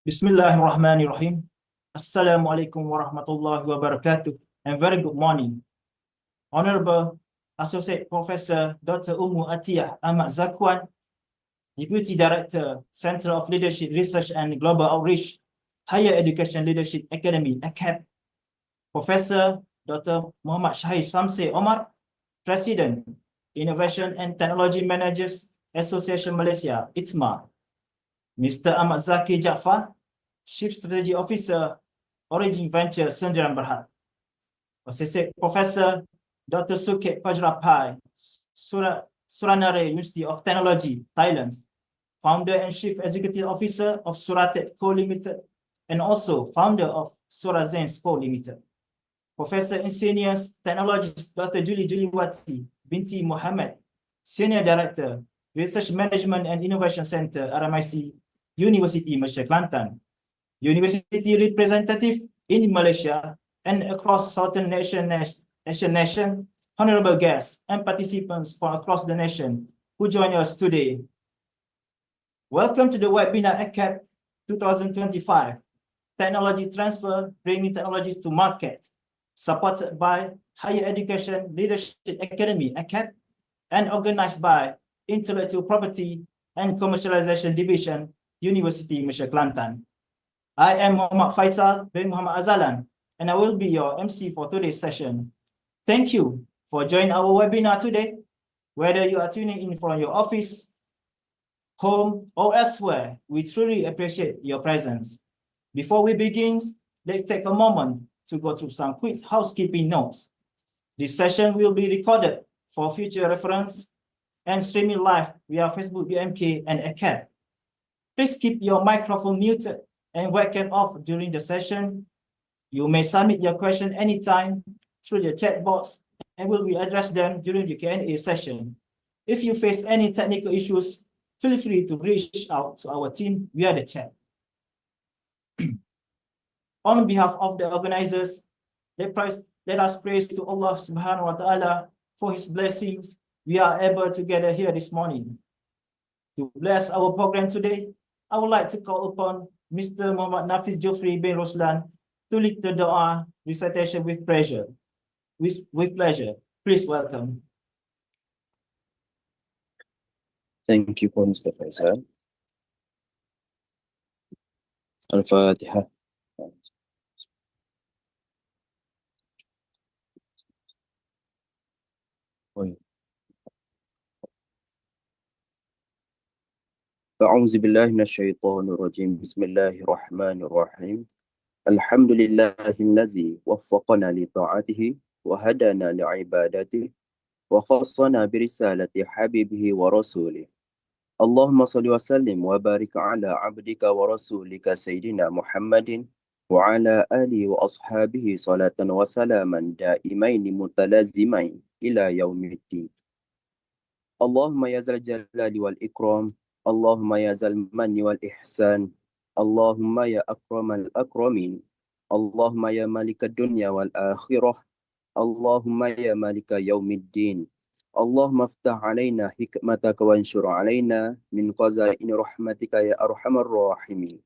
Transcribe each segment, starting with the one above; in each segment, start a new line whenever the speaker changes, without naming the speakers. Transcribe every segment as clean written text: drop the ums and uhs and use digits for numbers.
Bismillahirrahmanirrahim. Assalamualaikum warahmatullahi wabarakatuh. And very good morning. Honorable Associate Professor Dr. Ummu Atiyah Ahmad Zakwan, Deputy Director, Center of Leadership Research and Global Outreach, Higher Education Leadership Academy, ACAP. Professor Dr. Muhammad Shahid Samse Omar, President, Innovation and Technology Managers Association Malaysia, ITMA. Mr. Ahmad Zaki Jaafar, Chief Strategy Officer, Origin Venture, Sendirian Berhad. Associate Professor Dr. Sukit Pajrapai, Suranare University of Technology, Thailand. Founder and Chief Executive Officer of Suratet Co. Limited, and also founder of Surazens Co. Limited. Professor and Senior Technologist Dr. Juliwati binti Muhammad, Senior Director, Research Management and Innovation Center, RMIC, University Malaysia Kelantan. University representative in Malaysia and across Southern Asian nation, honorable guests and participants from across the nation who join us today. Welcome to the webinar ACAP 2025, Technology Transfer, Bringing Technologies to Market, supported by Higher Education Leadership Academy, ACAP, and organized by Intellectual Property and Commercialization Division, University Malaysia Kelantan. I am Muhammad Faisal bin Muhammad Azalan, and I will be your MC for today's session. Thank you for joining our webinar today, whether you are tuning in from your office, home, or elsewhere. We truly appreciate your presence. Before we begin, let's take a moment to go through some quick housekeeping notes. This session will be recorded for future reference and streaming live via Facebook, BMK, and ACAP. Please keep your microphone muted and webcam off during the session. You may submit your question anytime through the chat box, and we will address them during the Q&A session. If you face any technical issues, feel free to reach out to our team via the chat. On behalf of the organizers, let us praise to Allah subhanahu wa ta'ala for his blessings. We are able to gather here this morning. To bless our program today, I would like to call upon Mr. Muhammad Nafis Jofri bin Roslan to lead the Dua recitation with pleasure. Please welcome.
Thank you, Mr. Faisal. Al-Fatiha. أعوذ بالله من الشيطان الرجيم بسم الله الرحمن الرحيم الحمد لله الذي وفقنا لطاعته وهدانا لعبادته وخصنا برسالة حبيبه ورسوله اللهم صل وسلم وبارك على عبدك ورسولك سيدنا محمد وعلى آله وأصحابه صلاة وسلاما دائمين متلازمين إلى يوم الدين اللهم يا ذا الجلال والإكرام اللهم يا ذا المن والإحسان اللهم يا أكرم الأكرمين اللهم يا مالك الدنيا والآخرة اللهم يا مالك يوم الدين اللهم افتح علينا حكمتك وانشر علينا من خزائن رحمتك يا أرحم الراحمين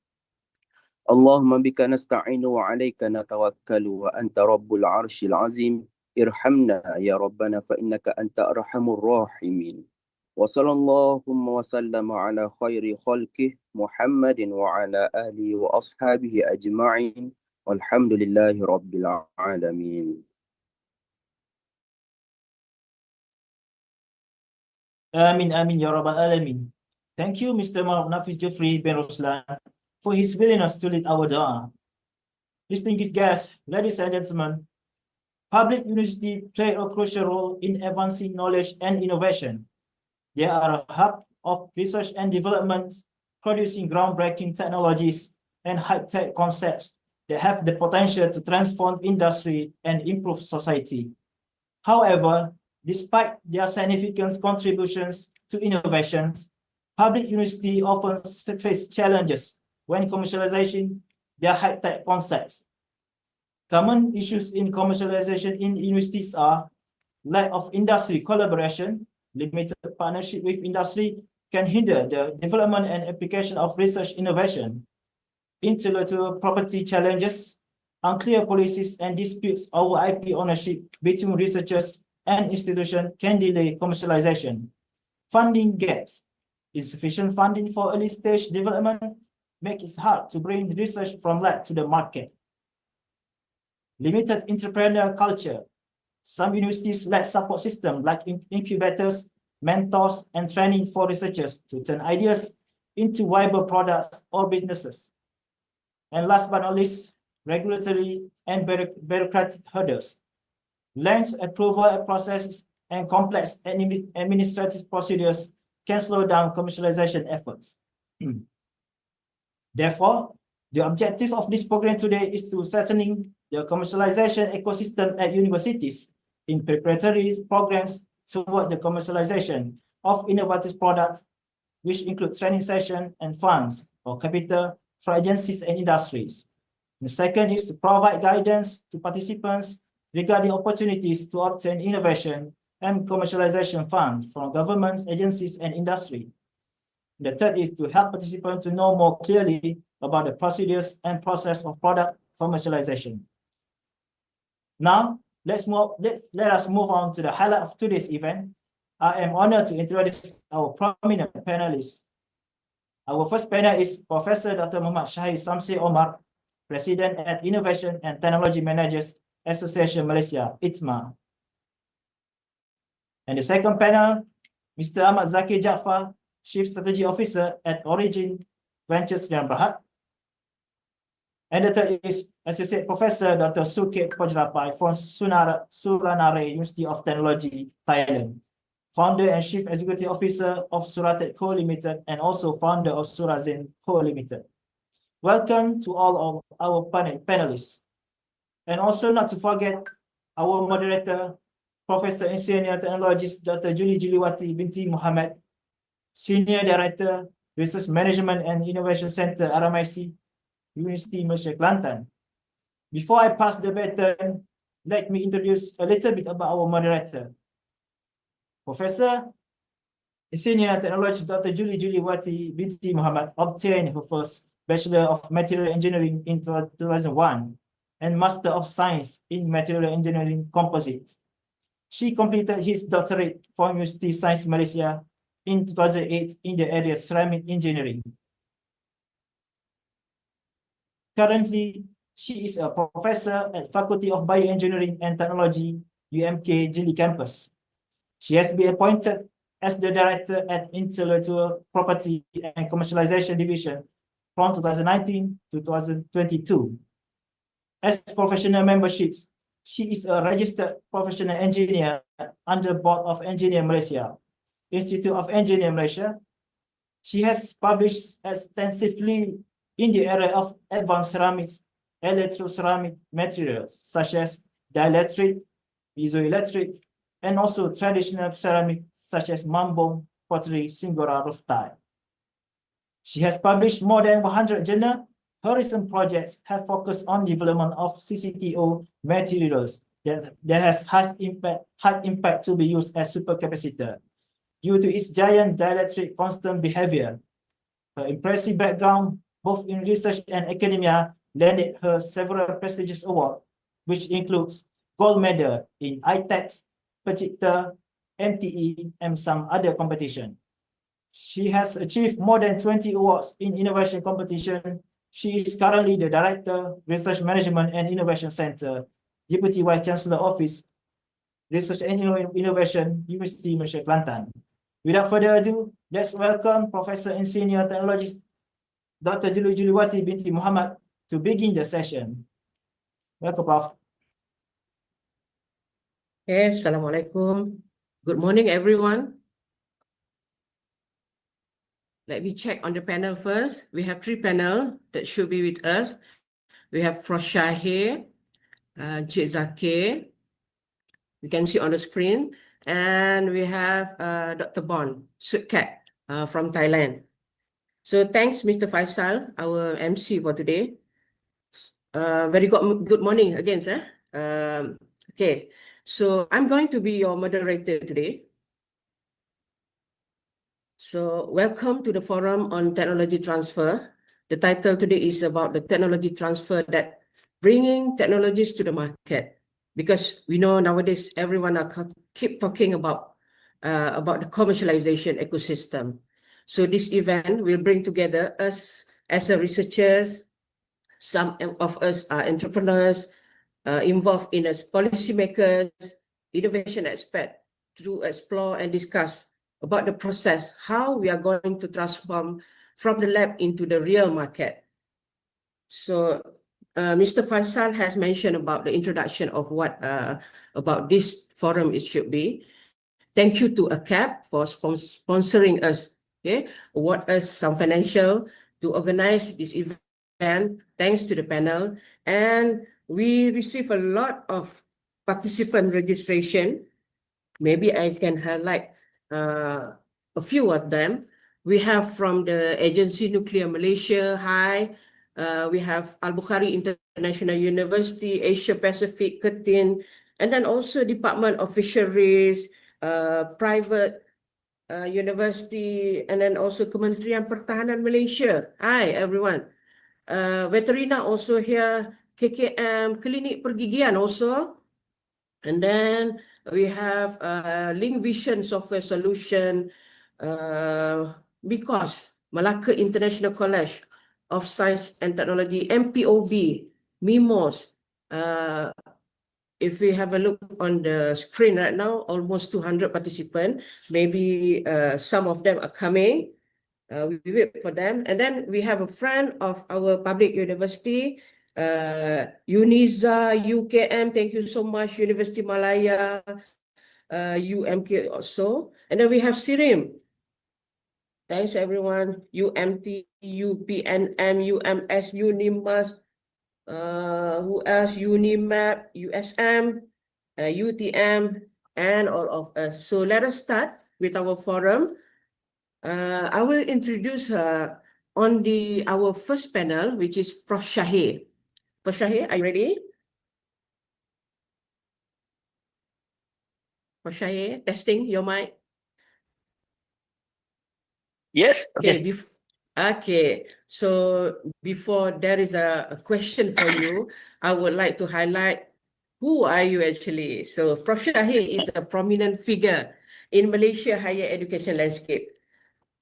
اللهم بك نستعين وعليك نتوكل وأنت رب العرش العظيم ارحمنا يا ربنا فإنك أنت أرحم الراحمين وصلى اللهم وسلم على خير خلقه محمد وعلى آله وأصحابه أجمعين والحمد لله رب العالمين.
Amin, amin, ya Rabbal Alamin. Thank you, Mr. Muhammad Nafis Jofri bin Roslan, for his willingness to lead our dua. Distinguished guests, ladies and gentlemen, public universities play a crucial role in advancing knowledge and innovation. They are a hub of research and development, producing groundbreaking technologies and high-tech concepts that have the potential to transform industry and improve society. However, despite their significant contributions to innovations, public universities often face challenges when commercializing their high-tech concepts. Common issues in commercialization in universities are lack of industry collaboration. Limited partnership with industry can hinder the development and application of research innovation. intellectual property challenges, unclear policies, and disputes over IP ownership between researchers and institutions can delay commercialization. Funding gaps. Insufficient funding for early stage development makes it hard to bring research from lab to the market. Limited entrepreneurial culture. Some universities lack support systems like incubators, mentors, and training for researchers to turn ideas into viable products or businesses. And last but not least, regulatory and bureaucratic hurdles. Length approval processes and complex administrative procedures can slow down commercialization efforts. Therefore, the objective of this program today is to strengthening the commercialization ecosystem at universities in preparatory programs toward the commercialization of innovative products, which include training sessions and funds or capital for agencies and industries. The second is to provide guidance to participants regarding opportunities to obtain innovation and commercialization funds from governments, agencies, and industry. The third is to help participants to know more clearly about the procedures and process of product commercialization. Now, let us move on to the highlight of today's event. I am honored to introduce our prominent panelists. Our first panel is Professor Dr. Muhammad Shahid Samsi Omar, President at Innovation and Technology Managers Association Malaysia, ITMA. And the second panel, Mr. Ahmad Zaki Jaafar, Chief Strategy Officer at Origin Ventures Sdn Bhd. And the third is Associate Professor Dr. Sukit Pojrapai from Suranare University of Technology, Thailand, Founder and Chief Executive Officer of Suratek Co Limited and also founder of Surazen Co Limited. Welcome to all of our panelists. And also not to forget our moderator, Professor in Senior Technologist Dr. Julie Juliwati binti Muhammad, Senior Director, Research Management and Innovation Center, RMIC, University Malaysia Kelantan. Before I pass the baton, let me introduce a little bit about our moderator. Professor in Senior Technologist Dr. Julie Juliwati binti Muhammad obtained her first Bachelor of Material Engineering in 2001 and Master of Science in Material Engineering Composites. She completed his doctorate from University Science Malaysia in 2008 in the area ceramic engineering. Currently, she is a professor at Faculty of Bioengineering and Technology, UMK Gili Campus. She has been appointed as the Director at Intellectual Property and Commercialization Division from 2019 to 2022. As professional memberships, she is a registered professional engineer under Board of Engineer Malaysia, Institute of Engineer Malaysia. She has published extensively in the area of advanced ceramics, electroceramic materials such as dielectric, piezoelectric, and also traditional ceramic such as mambong, pottery, singora, roof tile. She has published more than 100 journals. Her recent projects have focused on development of CCTO materials that has high impact to be used as supercapacitor due to its giant dielectric constant behavior. Her impressive background, both in research and academia, landed her several prestigious awards, which includes gold medal in ITEX, Pachita, MTE, and some other competition. She has achieved more than 20 awards in innovation competition. She is currently the Director, Research Management and Innovation Center, Deputy Vice Chancellor Office, Research and Innovation, University Malaysia Kelantan. Without further ado, let's welcome Professor and Senior Technologist Dr. Julie Juliwati binti Muhammad to begin the session. Welcome, Prof.
Okay, Assalamualaikum. Good morning, everyone. Let me check on the panel first. We have 3 panels that should be with us. We have Prof. Shahid, Cik Zakir, you can see on the screen, and we have Dr. Bon Sutkat from Thailand. So thanks, Mr. Faisal, our MC for today. Very good morning again, sir. Okay, so I'm going to be your moderator today. So welcome to the Forum on Technology Transfer, The title today is about the technology transfer, that bringing technologies to the market, because we know nowadays everyone keep talking about the commercialization ecosystem. So this event will bring together us as a researchers. Some of us are entrepreneurs involved in as policymakers, innovation expert, to explore and discuss about the process, how we are going to transform from the lab into the real market. So Mr. Faisal has mentioned about the introduction of what about this forum it should be. Thank you to ACAP for sponsoring us, okay, award us some financial to organize this event. Thanks to the panel, and we receive a lot of participant registration. Maybe I can highlight a few of them. We have from the Agency Nuclear Malaysia, hi. We have Al-Bukhari International University, Asia Pacific, Ketin, and then also Department of Fisheries, private university, and then also Kementerian Pertahanan Malaysia. Hi, everyone. Veterina also here, KKM, Klinik Pergigian also. And then we have Link Vision Software Solution, because Malacca International College of Science and Technology, MPOB, MIMOS. If we have a look on the screen right now, almost 200 participants. Maybe some of them are coming. We wait for them. And then we have a friend of our public university, UNIZA, UKM, thank you so much, University Malaya, UMK also. And then we have SIRIM. Thanks everyone, UMT, UPNM, UMS, UNIMAS, who else, UNIMAP, USM, UTM, and all of us. So let us start with our forum. I will introduce on our first panel, which is Prof. Shahir. Prof. Shahir, are you ready? Prof. Shahir, testing your mic.
Yes.
Okay. Okay. So before there is a question for you, I would like to highlight who are you actually. So Prof. Shahir is a prominent figure in Malaysia higher education landscape.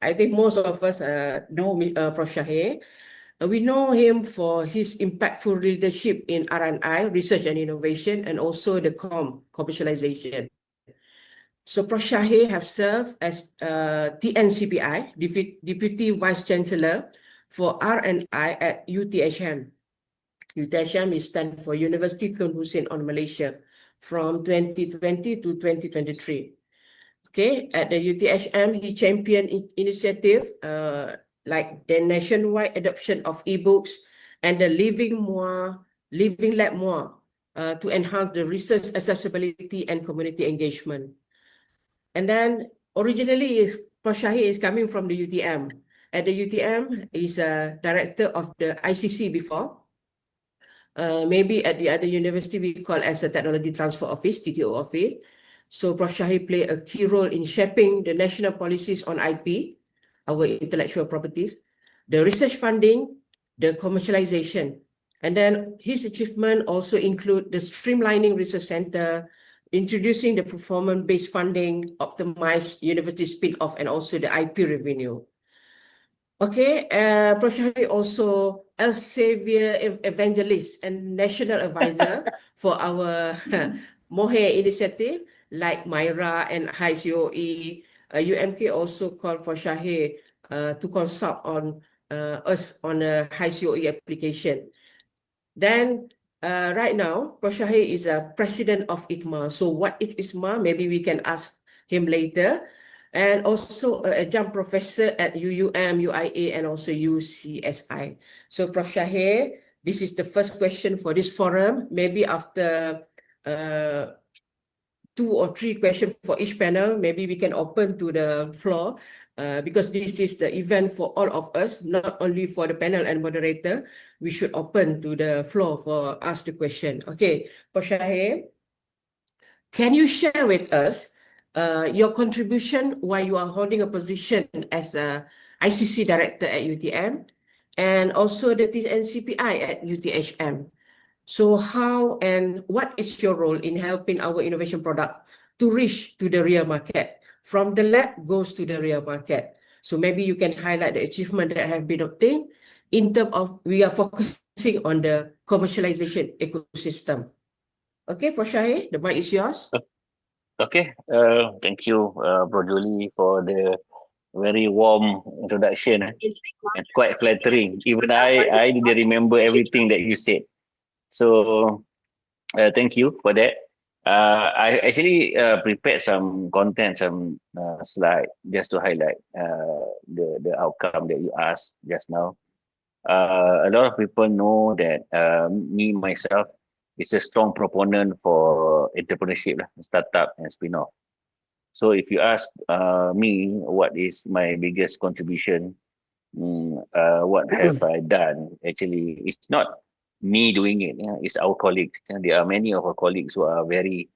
I think most of us know Prof. Shahir. We know him for his impactful leadership in R&I, research and innovation, and also the commercialization. So Prof. Shahir have served as TNCPI, Deputy Vice Chancellor for R&I at UTHM. UTHM is stand for University Tun Hussein on Malaysia from 2020 to 2023. Okay, at the UTHM, he championed initiative like the nationwide adoption of ebooks and the Living Lab More to enhance the research accessibility and community engagement. And then originally Prof. Shahir is coming from the UTM. At the UTM, he's a director of the ICC before. Maybe at the other university we call as a Technology Transfer Office, TTO office. So Prof. Shahir played a key role in shaping the national policies on IP, our intellectual properties, the research funding, the commercialization. And then his achievement also include the streamlining research center, introducing the performance-based funding, optimized university spin-off, and also the IP revenue. Okay, Prof. Shahir also Elsevier evangelist and national advisor for our Mohe initiative, like Myra and HICOE. UMK also called for Shahir to consult on us on a HICOE application. Then right now, Prof. Shahir is a president of ITMA. So what is ITMA? Maybe we can ask him later. And also an adjunct professor at UUM, UIA, and also UCSI. So Prof. Shahir, this is the first question for this forum. Maybe after 2 or 3 questions for each panel, maybe we can open to the floor because this is the event for all of us, not only for the panel and moderator. We should open to the floor for ask the question. Okay, Prof. Shahir, can you share with us your contribution while you are holding a position as a ICC director at UTM? and also the TNCPI at UTHM. So how and what is your role in helping our innovation product to reach to the real market? From the lab goes to the real market. So maybe you can highlight the achievement that have been obtained in terms of we are focusing on the commercialization ecosystem. Okay, Prof. Shahir, the mic is yours.
Okay, thank you, Bro Julie, for the very warm introduction. And quite flattering. Even I didn't remember everything that you said. So, thank you for that. I actually prepared some content, some slide just to highlight the outcome that you asked just now. A lot of people know that me myself is a strong proponent for entrepreneurship, startup and spin-off. So if you ask me what is my biggest contribution, what have I done? Actually, it's not me doing it. It's our colleagues. There are many of our colleagues who are very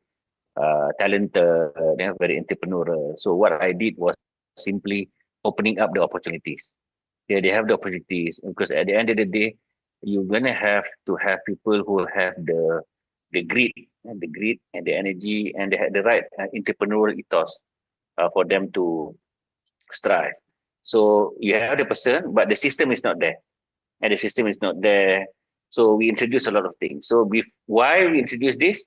talented, very entrepreneurial. So what I did was simply opening up the opportunities. Yeah, they have the opportunities because at the end of the day, you're gonna have to have people who have the grit and the energy and they have the right entrepreneurial ethos for them to strive. So you have the person, but the system is not there, and the system is not there. So we introduce a lot of things. So why we introduce this?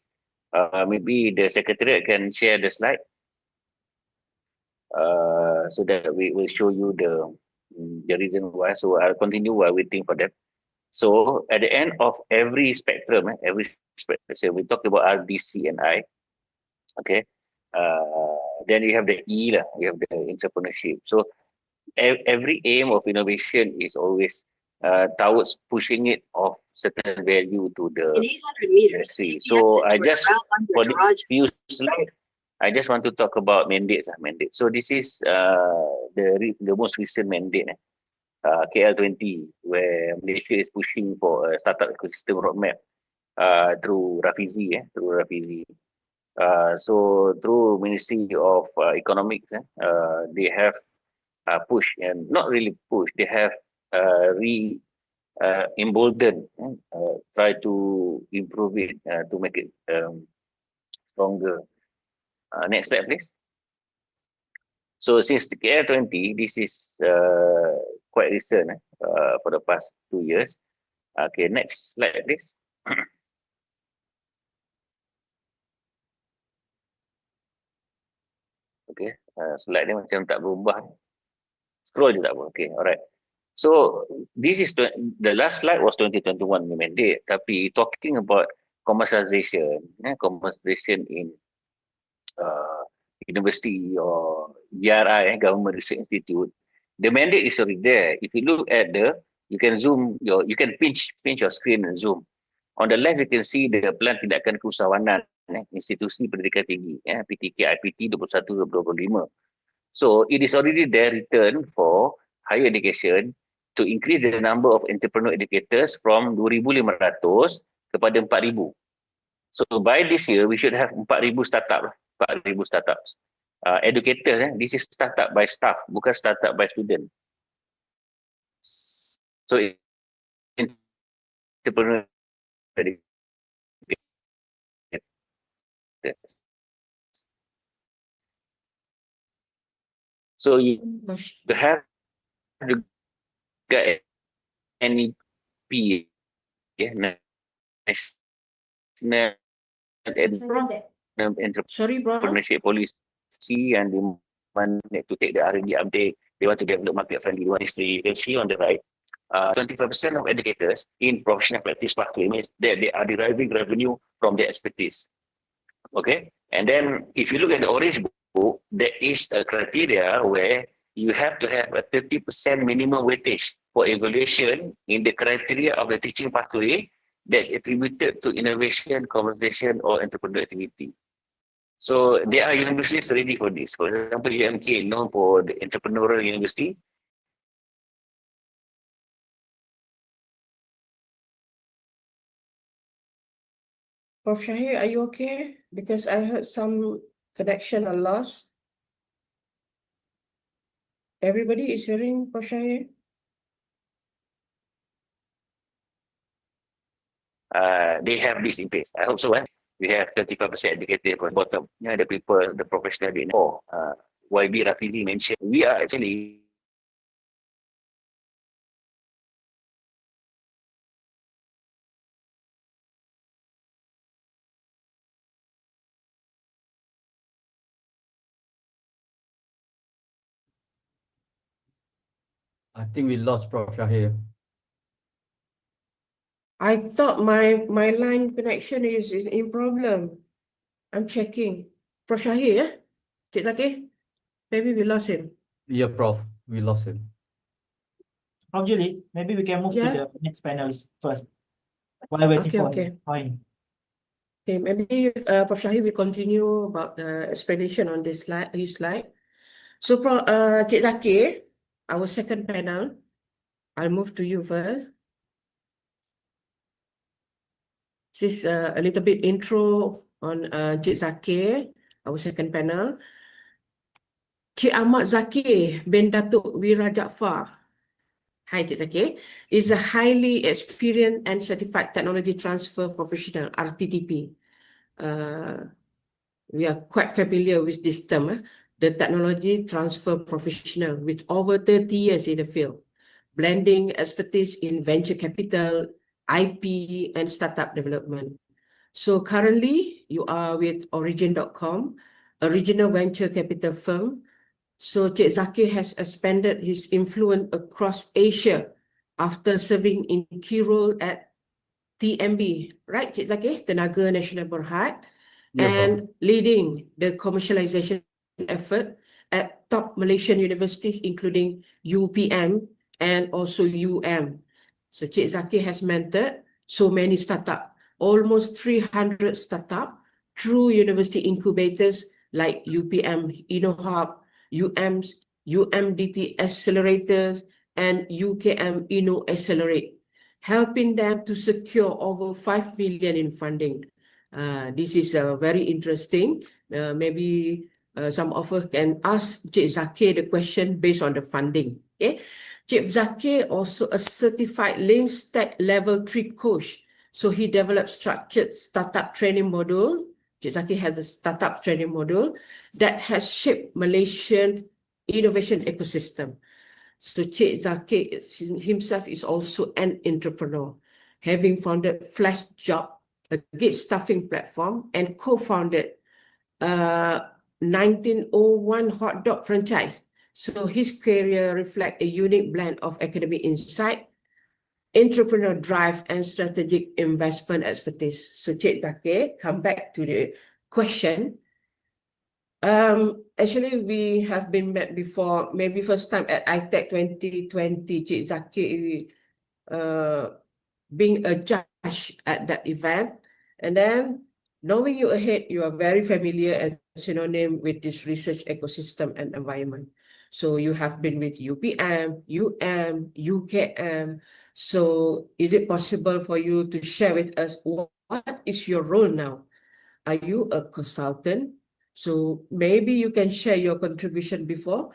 Maybe the secretariat can share the slide so that we will show you the reason why. So I'll continue while waiting for them. So at the end of every spectrum, so we talked about RDC and I. Okay. Then you have the E, you have the entrepreneurship. So every aim of innovation is always towards pushing it of certain value to the
In 800 meters,
industry.
take the
So I
exit to a
just
route under
for
the
the
garage.
few slides, I just want to talk about mandates. Mandate. So this is the most recent mandate, KL20, where Malaysia is pushing for a startup ecosystem roadmap through Rafizi, through Rafizi. So through Ministry of Economics, they have push and not really push. They have emboldened, try to improve it to make it stronger. Next slide, please. So since the KL20, this is quite recent for the past 2 years. Okay, next slide, please. Okay, slide ni macam tak berubah. Scroll je tak apa. Okay, alright. So this is the last slide was 2021 mandate. Tapi talking about commercialization, commercialization in university or GRI, Government Research Institute, the mandate is already there. If you look at you can zoom you can pinch your screen and zoom. On the left, you can see the Pelan Tindakan Keusahawanan Institusi Pendidikan Tinggi, PTK IPT 21-2025. So it is already there written for higher education to increase the number of entrepreneur educators from 2,500 kepada 4,000. So by this year, we should have 4,000 startup, 4,000 startups. Educators, this is startup by staff, bukan startup by student. So entrepreneur educators. So you have to get NEP, National
Sorry, bro.
Entrepreneurship Policy, and they want to take the R&D update. They want to develop market-friendly industry. You can see on the right, 25% of educators in professional practice pathway means that they are deriving revenue from their expertise. Okay, and then if you look at the orange book, there is a criteria where you have to have a 30% minimum weightage for evaluation in the criteria of the teaching pathway that attributed to innovation, conversation, or entrepreneurial activity. So there are universities ready for this. For example, UMK, known for the entrepreneurial university.
Prof. Shahir, are you okay? Because I heard some connection are lost. Everybody is hearing Prof. Shahir?
they have this in place. I hope so. We have 35% educated from bottom. The people, the professional. YB Rafizi mentioned, we are actually
I think we lost Prof. Shahir.
I thought my line connection is in problem. I'm checking. Prof. Shahir, yeah? Cik Zaki? Maybe we lost him.
Yeah, Prof. We lost him.
Prof Julie, maybe we can move to
Yeah.
the next panelist first. While waiting
Okay,
for
okay.
him. Fine.
Okay, maybe Prof. Shahir will continue about the explanation on this slide, his slide. So, Cik Zaki, our second panel, I'll move to you first. This is a little bit intro on Cik Zaki, our second panel. Cik Ahmad Zakir bin Datuk Wira Jaafar, hi Cik Zaki, is a highly experienced and certified technology transfer professional, RTTP. We are quite familiar with this term, the technology transfer professional, with over 30 years in the field, blending expertise in venture capital, IP, and startup development. So currently, you are with Origin.com, a regional venture capital firm. So Cik Zaki has expanded his influence across Asia after serving in key role at TMB, right Cik Zaki? Tenaga Nasional Berhad,
Yeah, Prof.
and leading the commercialization effort at top Malaysian universities, including UPM and also UM. So Cik Zaki has mentored so many startups, almost 300 startups through university incubators like UPM InnoHub, UM's UMDT accelerators, and UKM Inno Accelerate, helping them to secure over 5 million in funding. This is very interesting. Maybe some of us can ask Cik Zaki the question based on the funding. Okay, Cik Zaki also a certified Lean Stack Level 3 coach. So he developed structured startup training module. Cik Zaki has a startup training module that has shaped Malaysian innovation ecosystem. So Cik Zaki himself is also an entrepreneur, having founded Flash Job, a gig staffing platform, and co-founded 1901 hot dog franchise. So his career reflects a unique blend of academic insight, entrepreneur drive, and strategic investment expertise. So Cik Zaki, come back to the question. Actually, we have been met before, maybe first time at ITEC 2020, Cik Zaki being a judge at that event. And then knowing you ahead, you are very familiar and synonym with this research ecosystem and environment. So you have been with UPM, UM, UKM. So is it possible for you to share with us what is your role now? Are you a consultant? So maybe you can share your contribution before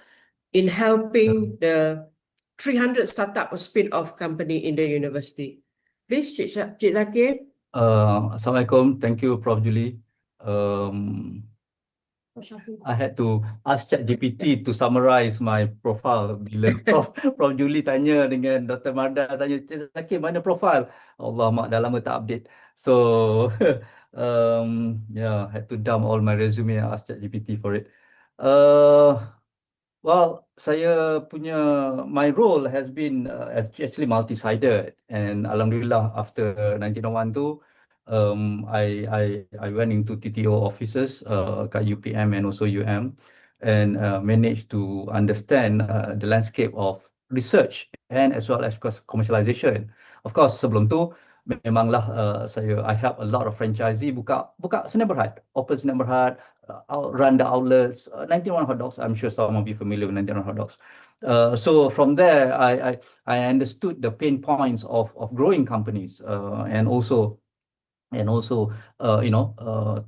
in helping the 300 startup or spin-off company in the university. Please, Cik Zaki.
Assalamualaikum. Thank you, Prof. Julie. Um, I had to ask ChatGPT to summarize my profile bila Prof. Julie tanya dengan Dr. Marda tanya, Cik Zaki mana profile? Allah, mak dah lama tak update. So, yeah, had to dump all my resume and ask ChatGPT for it. Well, saya punya my role has been actually multi-sided, and alhamdulillah after 1901 tu I went into TTO offices kat UPM and also UM, and managed to understand the landscape of research and as well as commercialization. Of course, sebelum tu memanglah I help a lot of franchisee buka Sdn Bhd, open Sdn Bhd, run the outlets. 91 hot dogs, I'm sure some of you familiar with 91 hot dogs. So from there, I understood the pain points of growing companies, and also to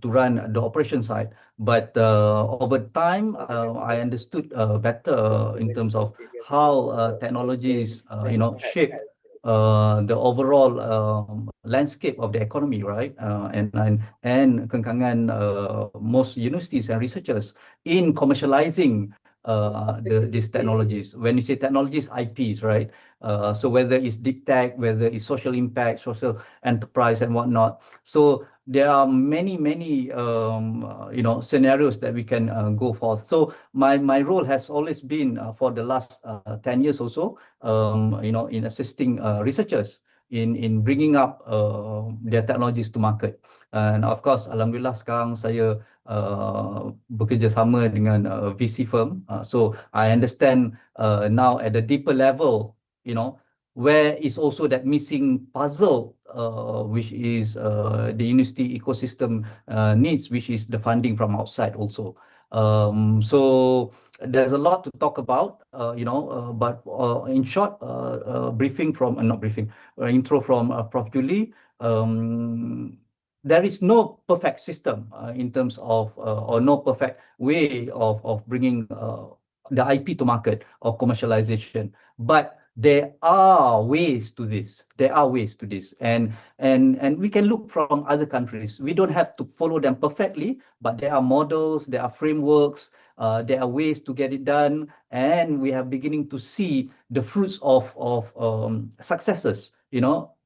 run the operation side. But over time, I understood better in terms of how technologies shape the overall landscape of the economy, right? And kengkangan most universities and researchers in commercializing these technologies. When you say technologies, IPs, right? So whether it's deep tech, whether it's social impact, social enterprise, and whatnot. So there are many scenarios that we can go forth. So my role has always been for the last 10 years or so, in assisting researchers in bringing up their technologies to market. And of course, alhamdulillah sekarang saya bekerjasama dengan VC firm. So I understand now at a deeper level, where is also that missing puzzle, which is the university ecosystem needs, which is the funding from outside also. So there's a lot to talk about, but in short, briefing from, not briefing, intro from Prof. Julie. There is no perfect system in terms of, or no perfect way of bringing the IP to market or commercialization. But there are ways to this. There are ways to this, and we can look from other countries. We don't have to follow them perfectly, but there are models, there are frameworks, there are ways to get it done, and we are beginning to see the fruits of successes,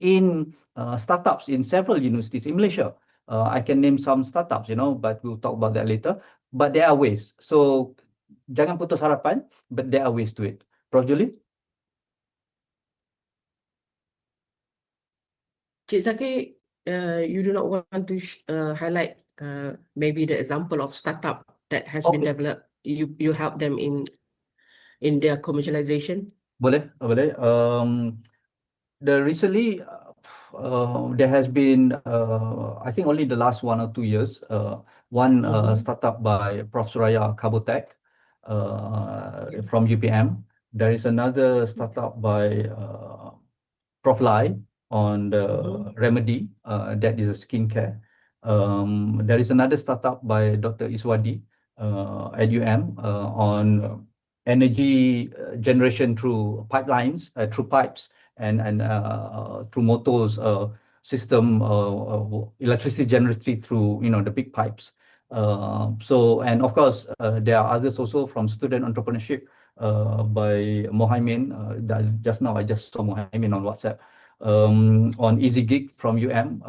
in startups in several universities in Malaysia. I can name some startups, but we'll talk about that later. But there are ways. So jangan putus harapan, but there are ways to it. Prof. Julie?
Cik Zaki, you do not want to highlight maybe the example of startup that has been
Okay.
developed. You help them in their commercialization.
Boleh. Recently, there has been, I think only the last 1 or 2 years, one startup by Prof. Suraya Kabotech from UPM. There is another startup by Prof. Lai on the remedy, that is a skincare. There is another startup by Dr. Iswadi at UM on energy generation through pipelines, through pipes, and through motors system, electricity generated through the big pipes. So, and of course, there are others also from student entrepreneurship by Mohaimin. Just now I just saw Mohaimin on WhatsApp. On Easy Gig from UM,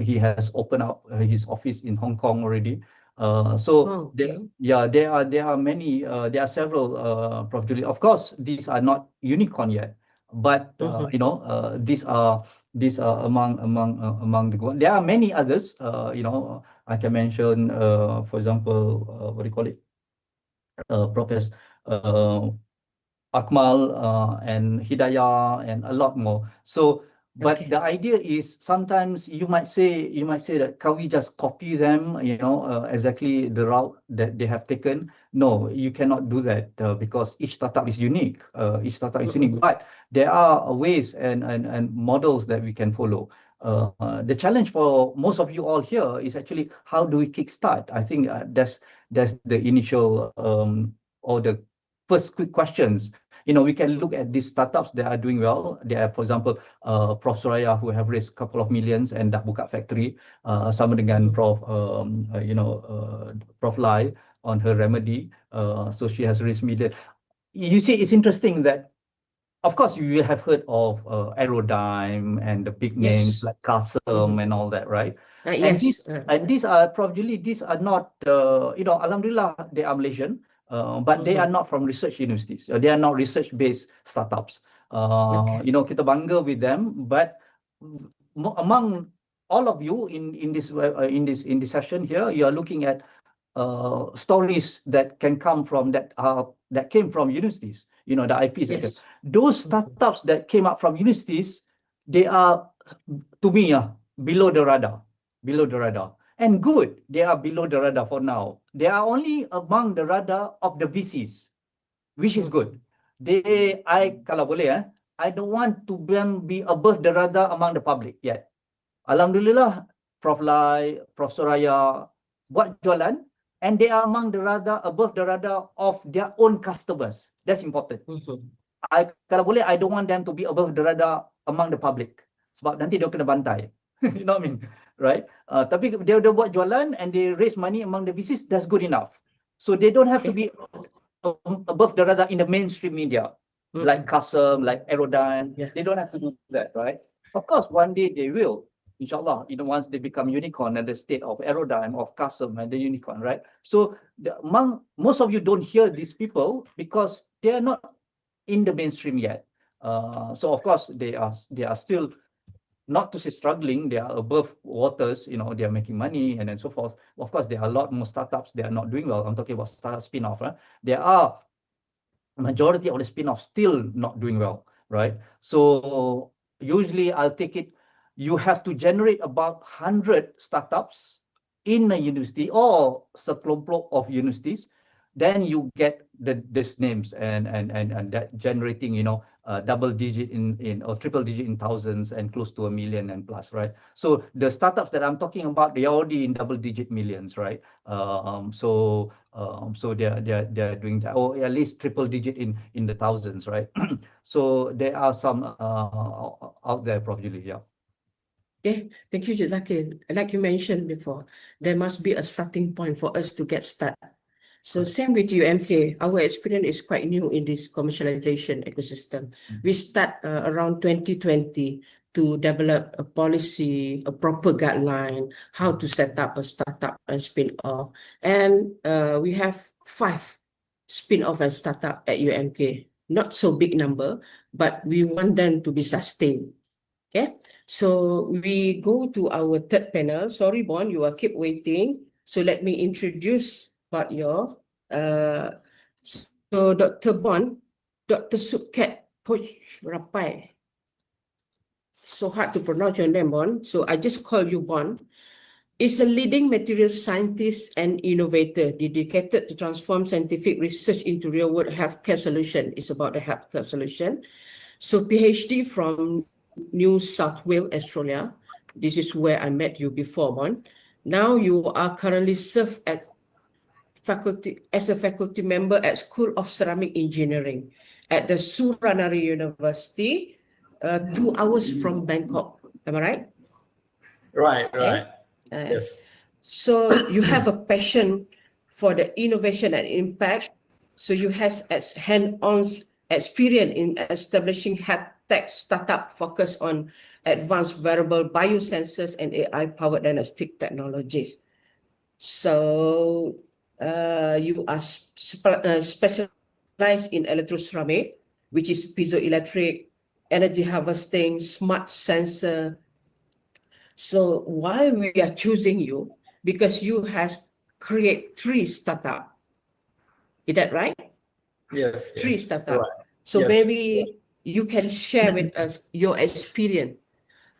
he has opened up his office in Hong Kong already. So there are many, there are several, Prof. Julie. Of course, these are not unicorn yet, but these are among the. There are many others. I can mention, for example, what do you call it? Professor Akmal and Hidayah and a lot more. So, but the idea is sometimes you might say that can we just copy them, exactly the route that they have taken? No, you cannot do that because each startup is unique. But there are ways and models that we can follow. The challenge for most of you all here is actually how do we kickstart? I think that's the initial or the first quick questions. We can look at these startups that are doing well. They are, for example, Prof. Suraya, who have raised a couple of millions and dah buka factory. Sama dengan Prof. Prof. Lai on her remedy. So she has raised millions. You see, it's interesting that, of course, you have heard of Aerodyne and the big names like Casem and all that, right?
Yes.
And these are, Prof. Julie, these are not, Alhamdulillah, they are Malaysian. But they are not from research universities. They are not research-based startups. Kita bangga with them. But among all of you in this session here, you are looking at stories that can come from that came from universities. The IP section. Those startups that came up from universities, they are, to me, below the radar. And good, they are below the radar for now. They are only among the radar of the VCs, which is good. Kalau boleh, I don't want to be above the radar among the public yet. Alhamdulillah, Prof. Lai, Prof. Suraya buat jualan, and they are among the radar, above the radar of their own customers. That's important. Kalau boleh, I don't want them to be above the radar among the public. Sebab nanti dia kena bantai. You know what I mean? Right? Tapi dia buat jualan and they raise money among the VCs, that's good enough. So they don't have to be above the radar in the mainstream media, like Qasem, like Aerodyne.
Yeah.
They don't have to do that, right? Of course, one day they will, inshallah, once they become unicorn at the state of Aerodyne, of Qasem and the unicorn, right? So among most of you don't hear these people because they are not in the mainstream yet. So of course they are still, not to say struggling, they are above waters, they are making money and then so forth. Of course, there are a lot more startups, they are not doing well. I'm talking about startup spin-off. There are majority of the spin-offs still not doing well, right? So usually I'll take it, you have to generate about 100 startups in a university or sekelompok of universities, then you get these names and that generating, double digit in or triple digit in thousands and close to 1 million and plus, right? So the startups that I'm talking about, they are already in double digit millions, right? So they're doing that, or at least triple digit in the thousands, right? So there are some out there probably, yeah.
Okay, thank you, Zakir. Like you mentioned before, there must be a starting point for us to get started. So same with you, MK. Our experience is quite new in this commercialization ecosystem. We start around 2020 to develop a policy, a proper guideline, how to set up a startup and spin-off. And we have 5 spin-off and startup at UMK. Not so big number, but we want them to be sustained. Okay, so we go to our third panel. Sorry, Bon, you will keep waiting. So let me introduce about your so Dr. Bon, Dr. Suket Poch Rapai. So hard to pronounce your name, Bon. So I just call you Bon. Is a leading materials scientist and innovator dedicated to transform scientific research into real-world healthcare solution. It's about the healthcare solution. So PhD from New South Wales, Australia. This is where I met you before, Bon. Now you are currently served as a faculty member at School of Ceramic Engineering at the Suranari University, 2 hours from Bangkok. Am I right?
Right.
Okay.
Yes.
So you have a passion for the innovation and impact. So you have hand-on experience in establishing health tech startup focused on advanced wearable biosensors and AI-powered diagnostic technologies. So you are specialized in electroceramic, which is piezoelectric, energy harvesting, smart sensor. So why we are choosing you? Because you have create 3 startup. Is that right?
Yes.
3 startup.
Right.
So
Yes.
maybe you can share with us your experience.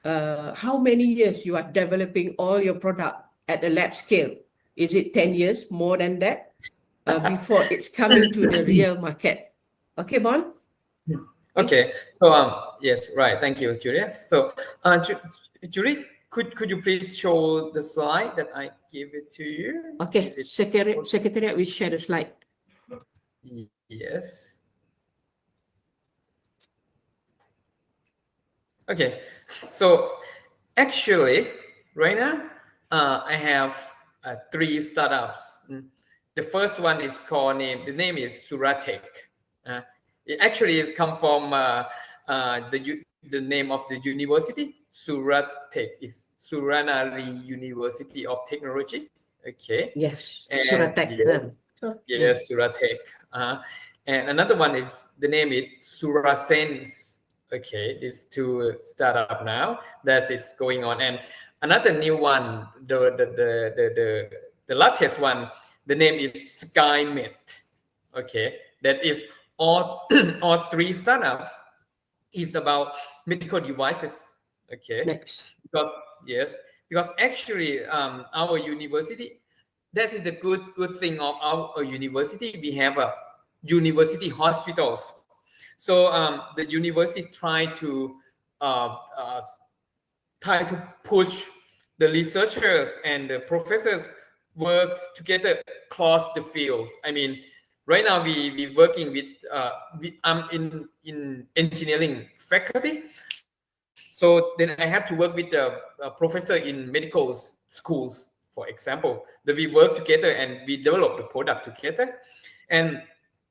How many years you are developing all your product at the lab scale? Is it 10 years, more than that, before it's coming to the real market? Okay, Bon?
Okay. So yes, right. Thank you, Julia. So Julie, could you please show the slide that I give it to you?
Okay, Secretariat will share the slide.
Yes. Okay. So actually, right now, I have 3 startups. The first one is called the name is Suratech. It actually is come from the name of the university. Suratech is Suranari University of Technology. Okay.
Yes,
And
Suratech.
Yes, Suratech. And another one is the name is Surasense. Okay, these 2 startup now that is going on, and another new one, the latest one, the name is SkyMed. Okay, that is all 3 startups is about medical devices. Okay,
Next.
because actually our university, that is the good thing of our university. We have a university hospitals. So the university try to push the researchers and the professors work together across the fields. I mean, right now we working with I'm in engineering faculty, So then I have to work with a professor in medical schools, for example, that we work together and we develop the product together. And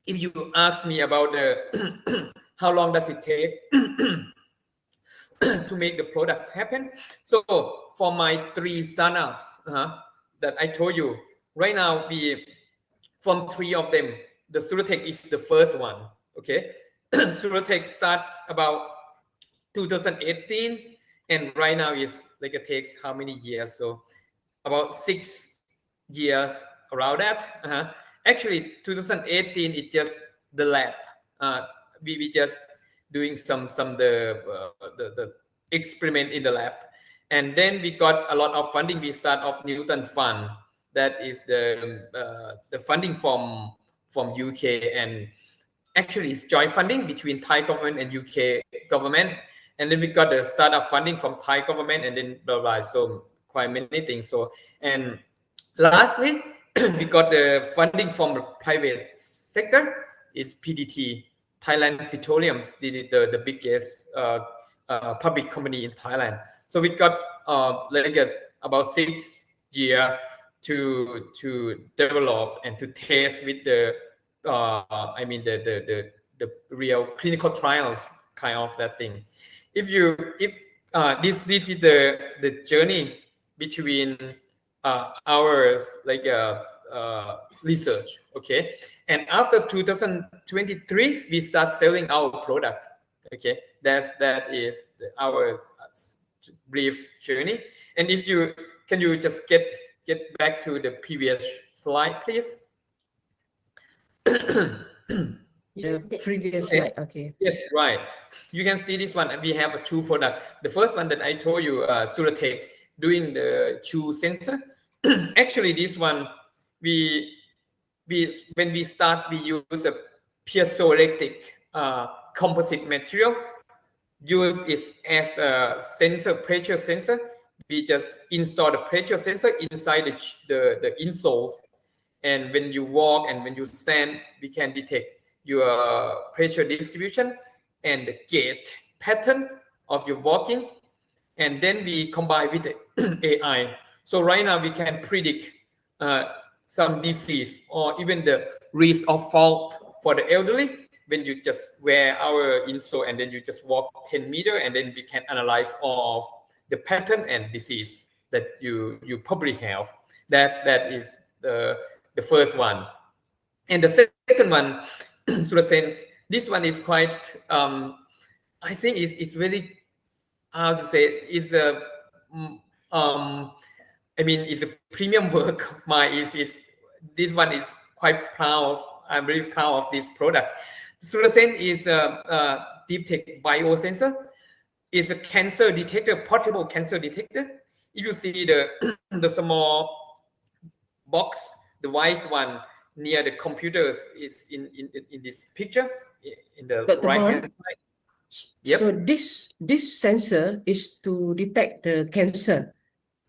if you ask me about how long does it take to make the products happen, so for my 3 startups that I told you, right now from 3 of them, the Suratech is the first one. Okay, Suratech start about 2018, and right now is like it takes how many years? So about 6 years around that. Actually, 2018 it's just the lab. We just doing some the experiment in the lab, and then we got a lot of funding. We start off Newton Fund. That is the funding from UK, and actually it's joint funding between Thai government and UK government. And then we got the startup funding from Thai government, and then blah blah. So quite many things. So, and lastly, we got the funding from the private sector. Is PTT, Thailand Petroleum, the biggest public company in Thailand. So we got about 6 years to develop and to test with the the real clinical trials kind of that thing. If this is the journey between our research, okay, and after 2023 we start selling our product. Okay, that is our brief journey. And if you can you just get back to the previous slide, please.
The previous slide, okay.
Yes, right. You can see this one. We have 2 products. The first one that I told you, Suratech, doing the chew sensor. Actually, this one, when we start, we use a piezoelectric composite material. Use it as a sensor, pressure sensor. We just install the pressure sensor inside the insoles. And when you walk and when you stand, we can detect your pressure distribution and the gait pattern of your walking. And then we combine with the AI. So right now we can predict some disease or even the risk of fall for the elderly when you just wear our insole and then you just walk 10 meters, and then we can analyze all of the pattern and disease that you probably have. That is the first one. And the second one, Surasense, this one is quite, I think it's very, how to say, it's a, it's a premium work of mine. This one is quite proud. I'm very proud of this product. Surasense is a deep tech biosensor. It's a cancer detector, portable cancer detector. If you see the small box, the white one near the computer is in this picture in the right hand side. Yep.
So this sensor is to detect the cancer.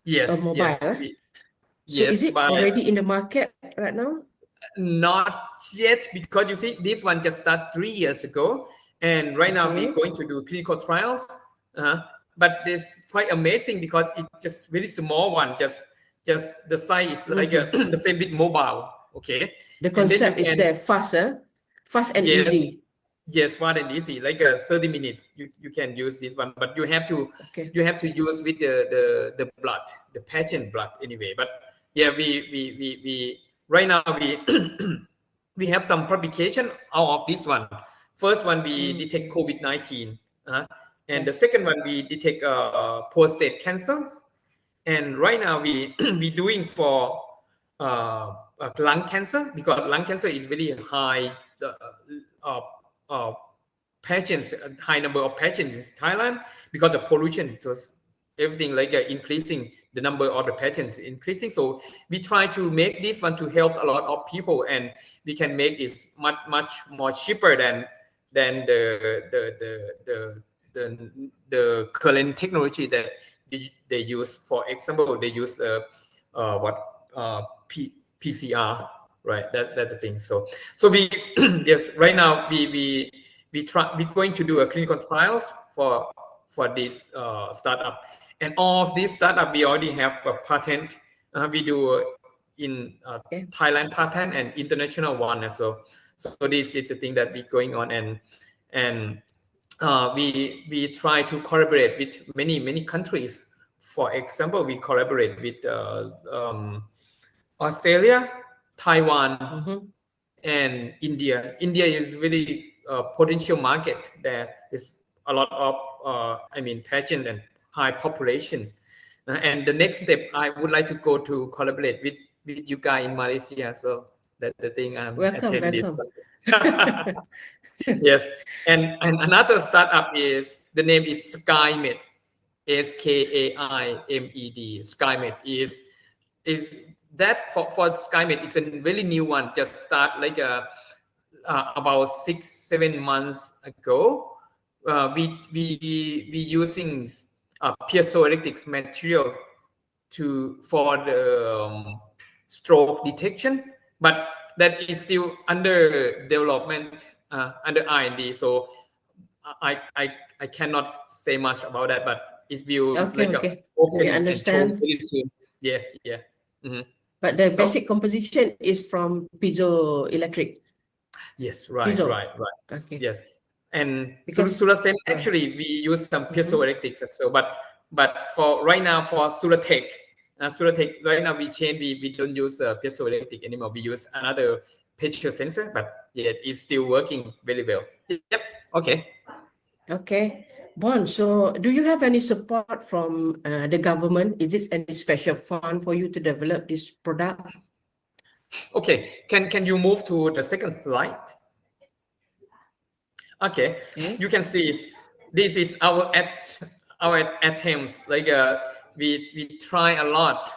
Yes.
Mobile.
Yes.
Is it already in the market right now?
Not yet, because you see this one just started 3 years ago, and right now we're going to do clinical trials. But it's quite amazing because it's just very small one. Just the size is like the same with mobile. Okay.
The concept is there, fast and easy.
Yes, fast and easy. Like 30 minutes, you can use this one, but you have to use with the blood, the patient blood anyway. But yeah, we right now we have some publication out of this one. First one we detect COVID-19, and the second one we detect prostate cancer. And right now we doing for lung cancer, because lung cancer is very high patients, high number of patients in Thailand because of pollution. So everything like increasing, the number of the patients increasing. So we try to make this one to help a lot of people, and we can make it much more cheaper than the current technology that they use. For example, they use PCR, right? That's the thing. So we yes, right now we're going to do a clinical trials for for this startup. And all of these startup, we already have a patent. We do in Thailand patent and international one as well. So this is the thing that we going on, and we try to collaborate with many countries. For example, we collaborate with Australia, Taiwan, and India. India is really potential market. There is a lot of passion and high population. And the next step, I would like to go to collaborate with you guys in Malaysia. So that's the thing I'm attending this. Yes, and another startup is, the name is SkyMed, SKAIMED. SkyMed is that for SkyMed is a very new one. Just start like about 6-7 months ago. We using piezoelectric material for the stroke detection, but that is still under development, under R&D. So I cannot say much about that, but it will
Okay.
open
We
and show
understand.
very soon. Yeah.
But the basic composition is from piezoelectric.
Yes, right.
Okay.
Yes, and
Because-
Surasen, actually we use some piezoelectrics as well, but for right now for Suratech right now we don't use piezoelectric anymore. We use another pressure sensor, but yeah, it's still working very well. Yep. Okay.
Bon, so do you have any support from the government? Is this any special fund for you to develop this product?
Okay, can you move to the second slide? Okay, you can see this is our attempts. Like we try a lot.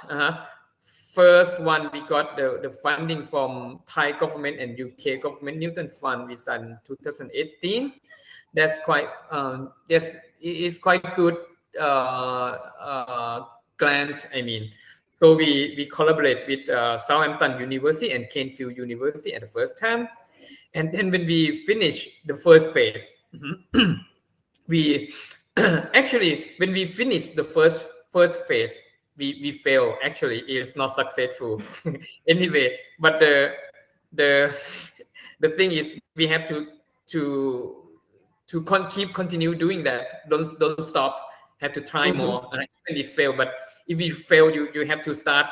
First one, we got the funding from Thai government and UK government, Newton Fund, we in 2018. That's quite yes, it is quite good grant. So we collaborate with Southampton University and Cairnfield University at the first time, and then when we finish the first phase, we actually when we finish the first phase, we fail. Actually, it's not successful anyway. But the thing is, we have to continue doing that. Don't stop. Have to try more. And it fail, but if you fail, you have to start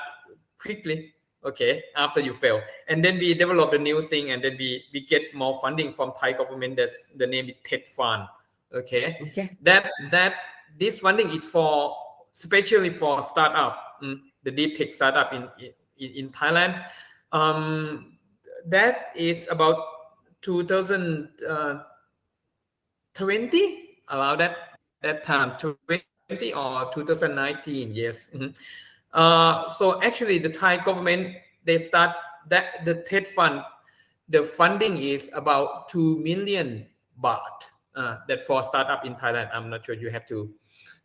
quickly. Okay, after you fail, and then we develop a new thing, and then we get more funding from Thai government. That's the name is TED Fund. Okay. That this funding is for especially for startup, the deep tech startup in Thailand. That is about 2020, around that time, 2020 or 2019. Yes. So actually, the Thai government, they start that the TED Fund, the funding is about 2 million baht. That for startup in Thailand, I'm not sure you have to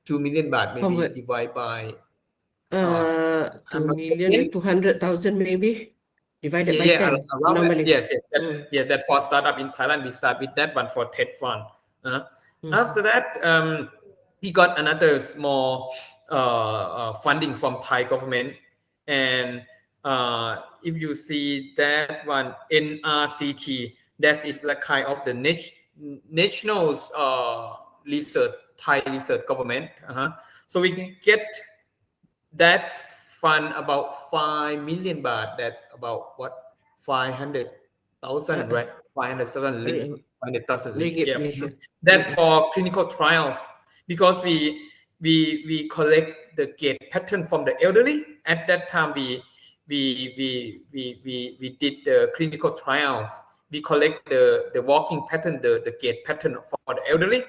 2 million baht maybe divide by
2 million, 200,000 maybe divided by 10 normally.
Yes. That for startup in Thailand, we start with that one for TED Fund. After that, we got another small funding from Thai government, and if you see that one, NRCT, that is like kind of the national research, Thai research government. So we get that fund about 5 million baht. That about what 500,000, right? 500,000 ringgit. Yeah. That for clinical trials, because we collect the gait pattern from the elderly. At that time, we did the clinical trials. We collect the walking pattern, the gait pattern for the elderly,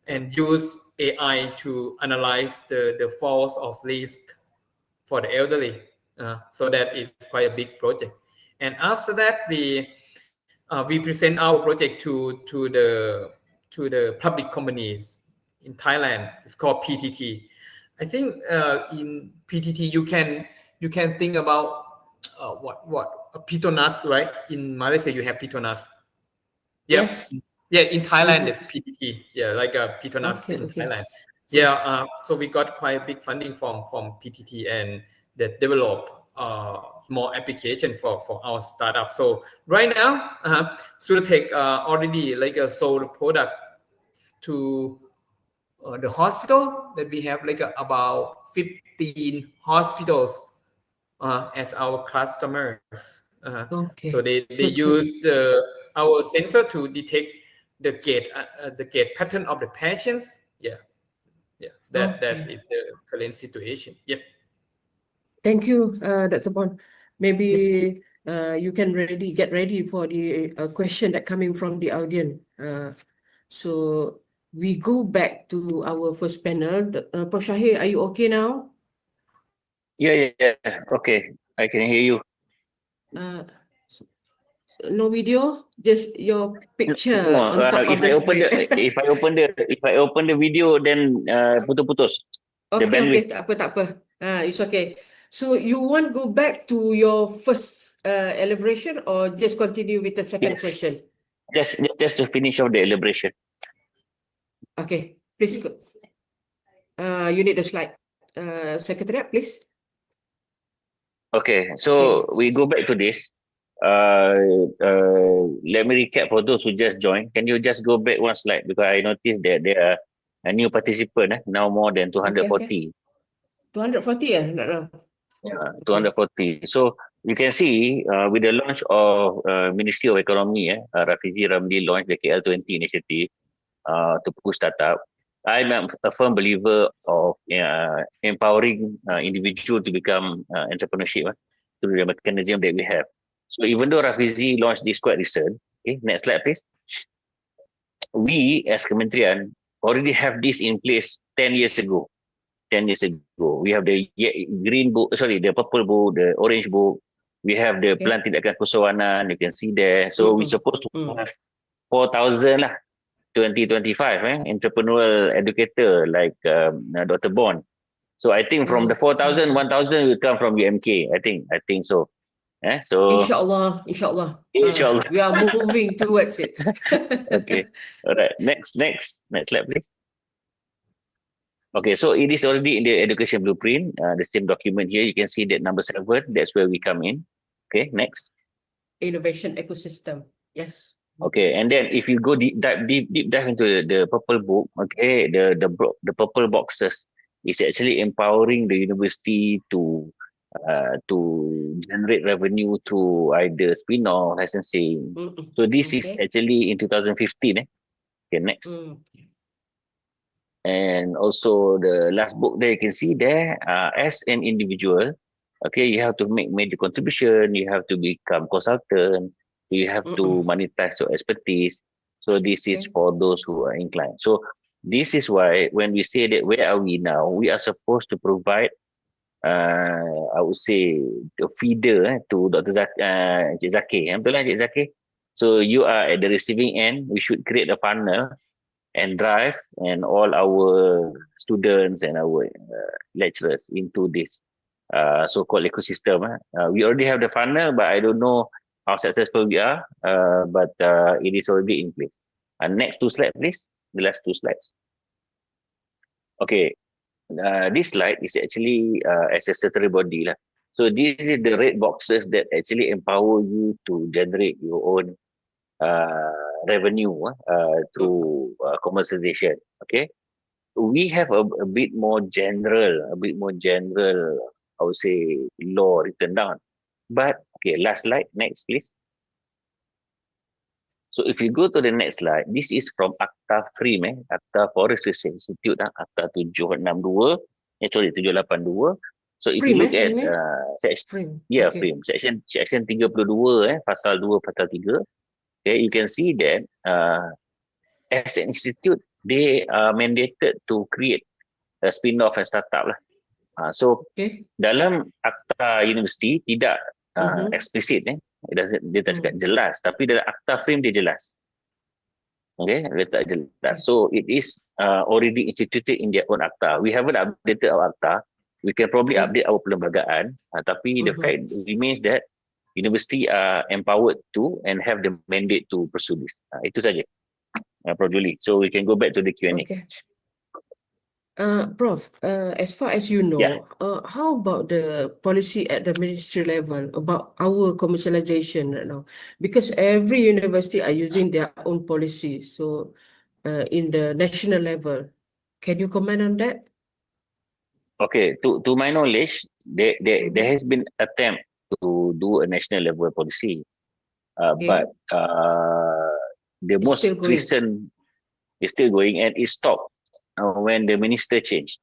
and use AI to analyze the falls of risk for the elderly. So that is quite a big project. And after that, we present our project to the public companies in Thailand. It's called PTT. I think in PTT you can think about what Petronas, right? In Malaysia you have Petronas.
Yes.
Yeah, in Thailand it's PTT. Yeah, like a Petronas in Thailand. Yeah, so we got quite big funding from PTT and that develop more application for our startup. So right now, Suratech already like sold a product to the hospital that we have like about 15 hospitals as our customers.
Okay.
So they
Good, good.
use our sensor to detect the gait pattern of the patients. Yeah, that
Okay.
is the current situation. Yes.
Thank you, Dr. Bond. Maybe you can get ready for the question that coming from the audience. So we go back to our first panel. Prof. Shahir, are you okay now?
Yeah. Okay, I can hear you.
No video, just your picture
No,
on top of
if
the
I open
screen.
if I open the video, then putus-putus. The
Okay,
bandwidth.
tak apa. It's okay. So you want go back to your first elaboration or just continue with the second
Yes.
question?
Just to finish off the elaboration.
Okay, please go. You need the slide. Secretariat, please.
Okay, so we go back to this. Let me recap for those who just joined. Can you just go back one slide, because I noticed that there are a new participant now more than 240.
240 ya? Nak tahu.
Yeah, 240. So you can see with the launch of Ministry of Economy, Rafizi Ramli launched the KL20 initiative to push startup. I'm a firm believer of empowering individual to become entrepreneurship through the mechanism that we have. So even though Rafizi launched this quite recent, okay, next slide please. We as Kementerian already have this in place 10 years ago. 10 years ago. We have the green book, the purple book, the orange book. We have the Plan Tindakan Kesewanan, you can see there. So we're supposed to have 4,000 lah, 2025, entrepreneurial educator like Dr. Bond. So I think from the 4,000, 1,000 will come from UMK. I think so. So
Inshallah.
Inshallah.
We are moving towards it.
Okay. All right. Next slide, please. Okay, so it is already in the education blueprint, the same document here. You can see that number 7, that's where we come in. Okay, next.
Innovation ecosystem. Yes.
Okay, and then if you go deep dive into the purple book, okay, the purple boxes is actually empowering the university to generate revenue through either spin-off, licensing. So this is actually in 2015. Okay, next. And also the last book there, you can see there, as an individual, okay, you have to make major contribution, you have to become consultant, you have to monetize your expertise. So this is for those who are inclined. So this is why when we say that where are we now, we are supposed to provide, I would say, the feeder to Dr. Encik Zakir. Betul lah Encik Zakir? So you are at the receiving end, we should create a funnel and drive and all our students and our lecturers into this so-called ecosystem. We already have the funnel, but I don't know how successful we are, but it is already in place. Next 2 slides, please. The last 2 slides. Okay, this slide is actually as a statutory body. So this is the red boxes that actually empower you to generate your own revenue through commercialization. Okay, we have a bit more general, I would say, law written down. But okay, last slide, next please. So if you go to the next slide, this is from Akta FRIM, Akta Forest Research Institute, Akta 762, 782. So if you look at section, FRIM, section 32, pasal 2, pasal 3, okay, you can see that as an institute, they are mandated to create a spin-off and startup lah. So dalam akta universiti tidak eksplisit, dia tak cakap jelas, tapi dalam akta frame dia jelas. Okay, dia tak jelas. So it is already instituted in their own akta. We haven't updated our akta. We can probably update our perlembagaan, tapi the fact remains that university are empowered to and have the mandate to pursue this. Itu saja, Prof. Julie. So we can go back to the Q&A.
Prof, as far as you
Yeah.
know, how about the policy at the ministry level about our commercialization right now? Because every university are using their own policy. So, in the national level, can you comment on that?
Okay, to my knowledge, there has been attempt to do a national level policy, but the
It's still
most
going.
recent is still going and it stopped when the minister changed.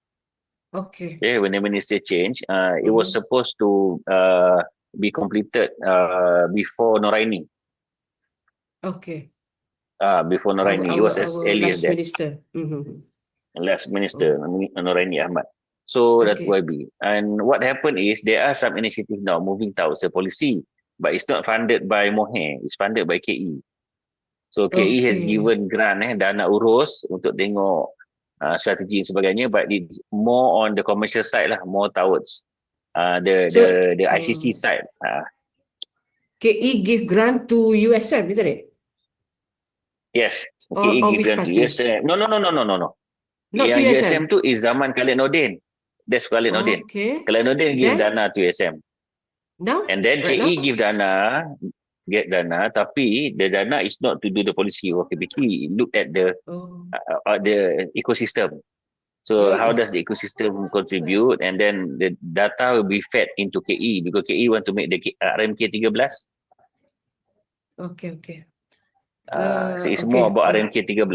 Okay.
Yeah, when the minister changed, it was
Mhm.
supposed to be completed before Noraini.
Okay.
Before
Our
Noraini, it
our
was as
our
early as
last
that.
minister.
Last
Oh,
minister, Noraini Ahmad. So that's
okay.
YB. And what happened is there are some initiatives now moving towards a policy, but it's not funded by Mohe, it's funded by KE. So KE has
Okay.
given grant, dana urus untuk tengok strategi dan sebagainya, but it's more on the commercial side lah, more towards
So,
the ICC side.
KE give grant to USM, isn't it?
Yes,
Or
KE give
which
grant to
party?
USM. No.
Not to
Yang USM
USM.
tu is zaman Khalid Nordin. That's Khalid Nordin.
Okay.
Khalid Nordin give
Then
dana to USM.
now,
And then
right now,
KE get dana, tapi the dana is not to do the policy or KBT. Look at
oh,
the ecosystem. So how does the ecosystem contribute, and then the data will be fed into KE because KE want to make the RMK 13.
okay.
So it's
Okay.
more about RMK 13.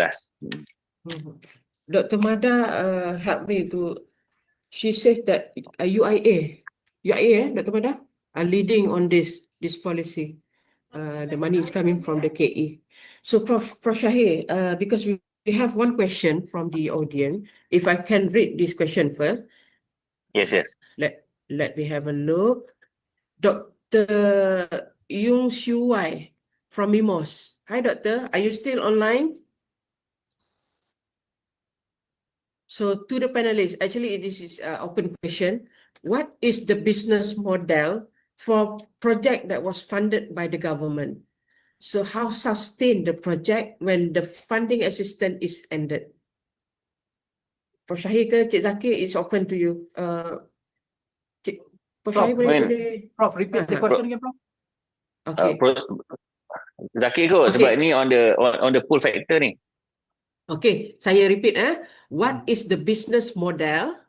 Dr. Mada helped me to. She says that UIA, Dr. Mada, are leading on this policy. The money is coming from the KE. So, Prof. Shahir, because we have one question from the audience. If I can read this question first.
Yes.
Let me have a look. Dr. Yung Siu Wai from Mimos. Hi, Doctor. Are you still online? So, to the panelists, actually, this is an open question. What is the business model for project that was funded by the government? So, how sustain the project when the funding assistance is ended? Prof. Shahir ke Cik Zakir is open to you. Prof. Shahir boleh.
Prof, repeat the question again, Prof.
Okay.
Zakir kot sebab ni on the pull factor ni.
Okay, saya repeat. What is the business model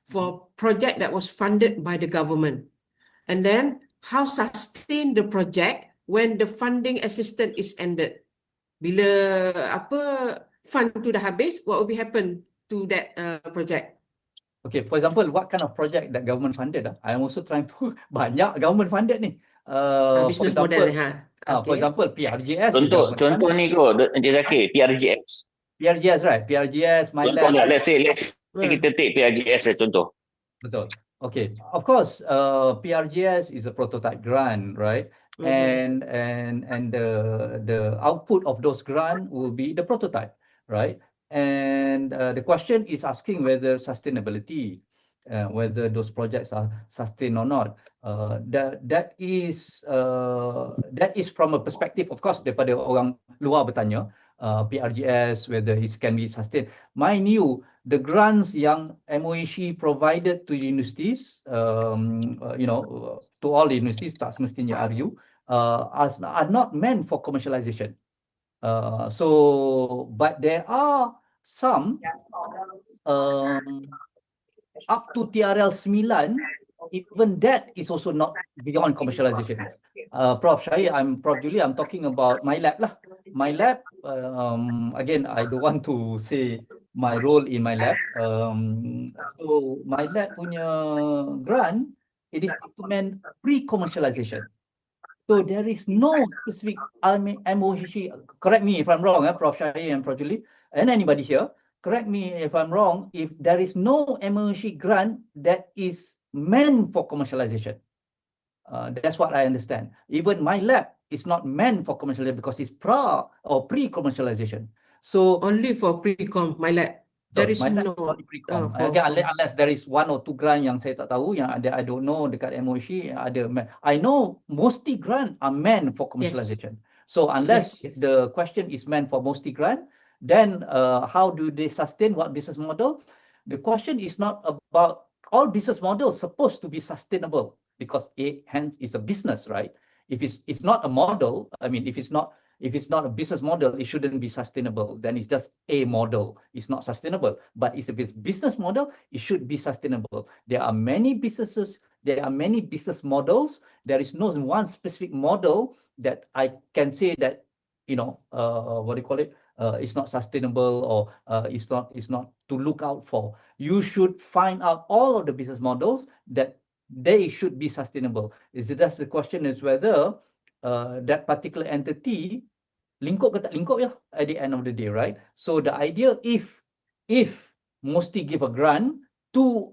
for project that was funded by the government? And then how sustain the project when the funding assistance is ended? Bila fund tu dah habis, what will be happen to that project?
Okay, for example, what kind of project that government funded? I am also trying to banyak government funded ni.
Business model ni
For example, PRGS.
Contoh ni kot, Encik Zakir, PRGS.
PRGS, right? PRGS, my
Contoh
lab.
let's say kita take PRGS as contoh.
Betul. Okay. Of course, PRGS is a prototype grant, right? And the output of those grant will be the prototype, right? And the question is asking whether sustainability, whether those projects are sustained or not. That is from a perspective, of course, daripada orang luar bertanya, PRGS, whether it can be sustained. Mind you, the grants yang MOHE provided to universities, to all universities, tak semestinya RU, are not meant for commercialization. But there are some up to TRL 9, even that is also not beyond commercialization. Prof. Shahir, Prof. Julie, I'm talking about my lab lah. My lab, again, I don't want to say my role in my lab. So my lab punya grant, it is meant pre-commercialization. So there is no specific MOHE. Correct me if I'm wrong, Prof. Shahir and Prof. Julie, and anybody here. Correct me if I'm wrong. If there is no MOHE grant that is meant for commercialization. That's what I understand. Even my lab is not meant for commercialization because it's pre-commercialization. So
only for pre-com, my lab. There is no
pre-com. Unless there is one or two grant yang saya tak tahu, yang ada I don't know dekat MOHE ada. I know mostly grant are meant for commercialization. So unless the question is meant for mostly grant, Then how do they sustain what business model? The question is not about all business models supposed to be sustainable because hence it's a business, right? If it's not a model, I mean, if it's not a business model, it shouldn't be sustainable. Then it's just a model. It's not sustainable. But if it's business model, it should be sustainable. There are many businesses. There are many business models. There is no one specific model that I can say that, what do you call it? It's not sustainable or it's not to look out for. You should find out all of the business models that they should be sustainable. That's the question is whether that particular entity lingkup ke tak lingkup ya at the end of the day, right? So the idea if Mosti give a grant to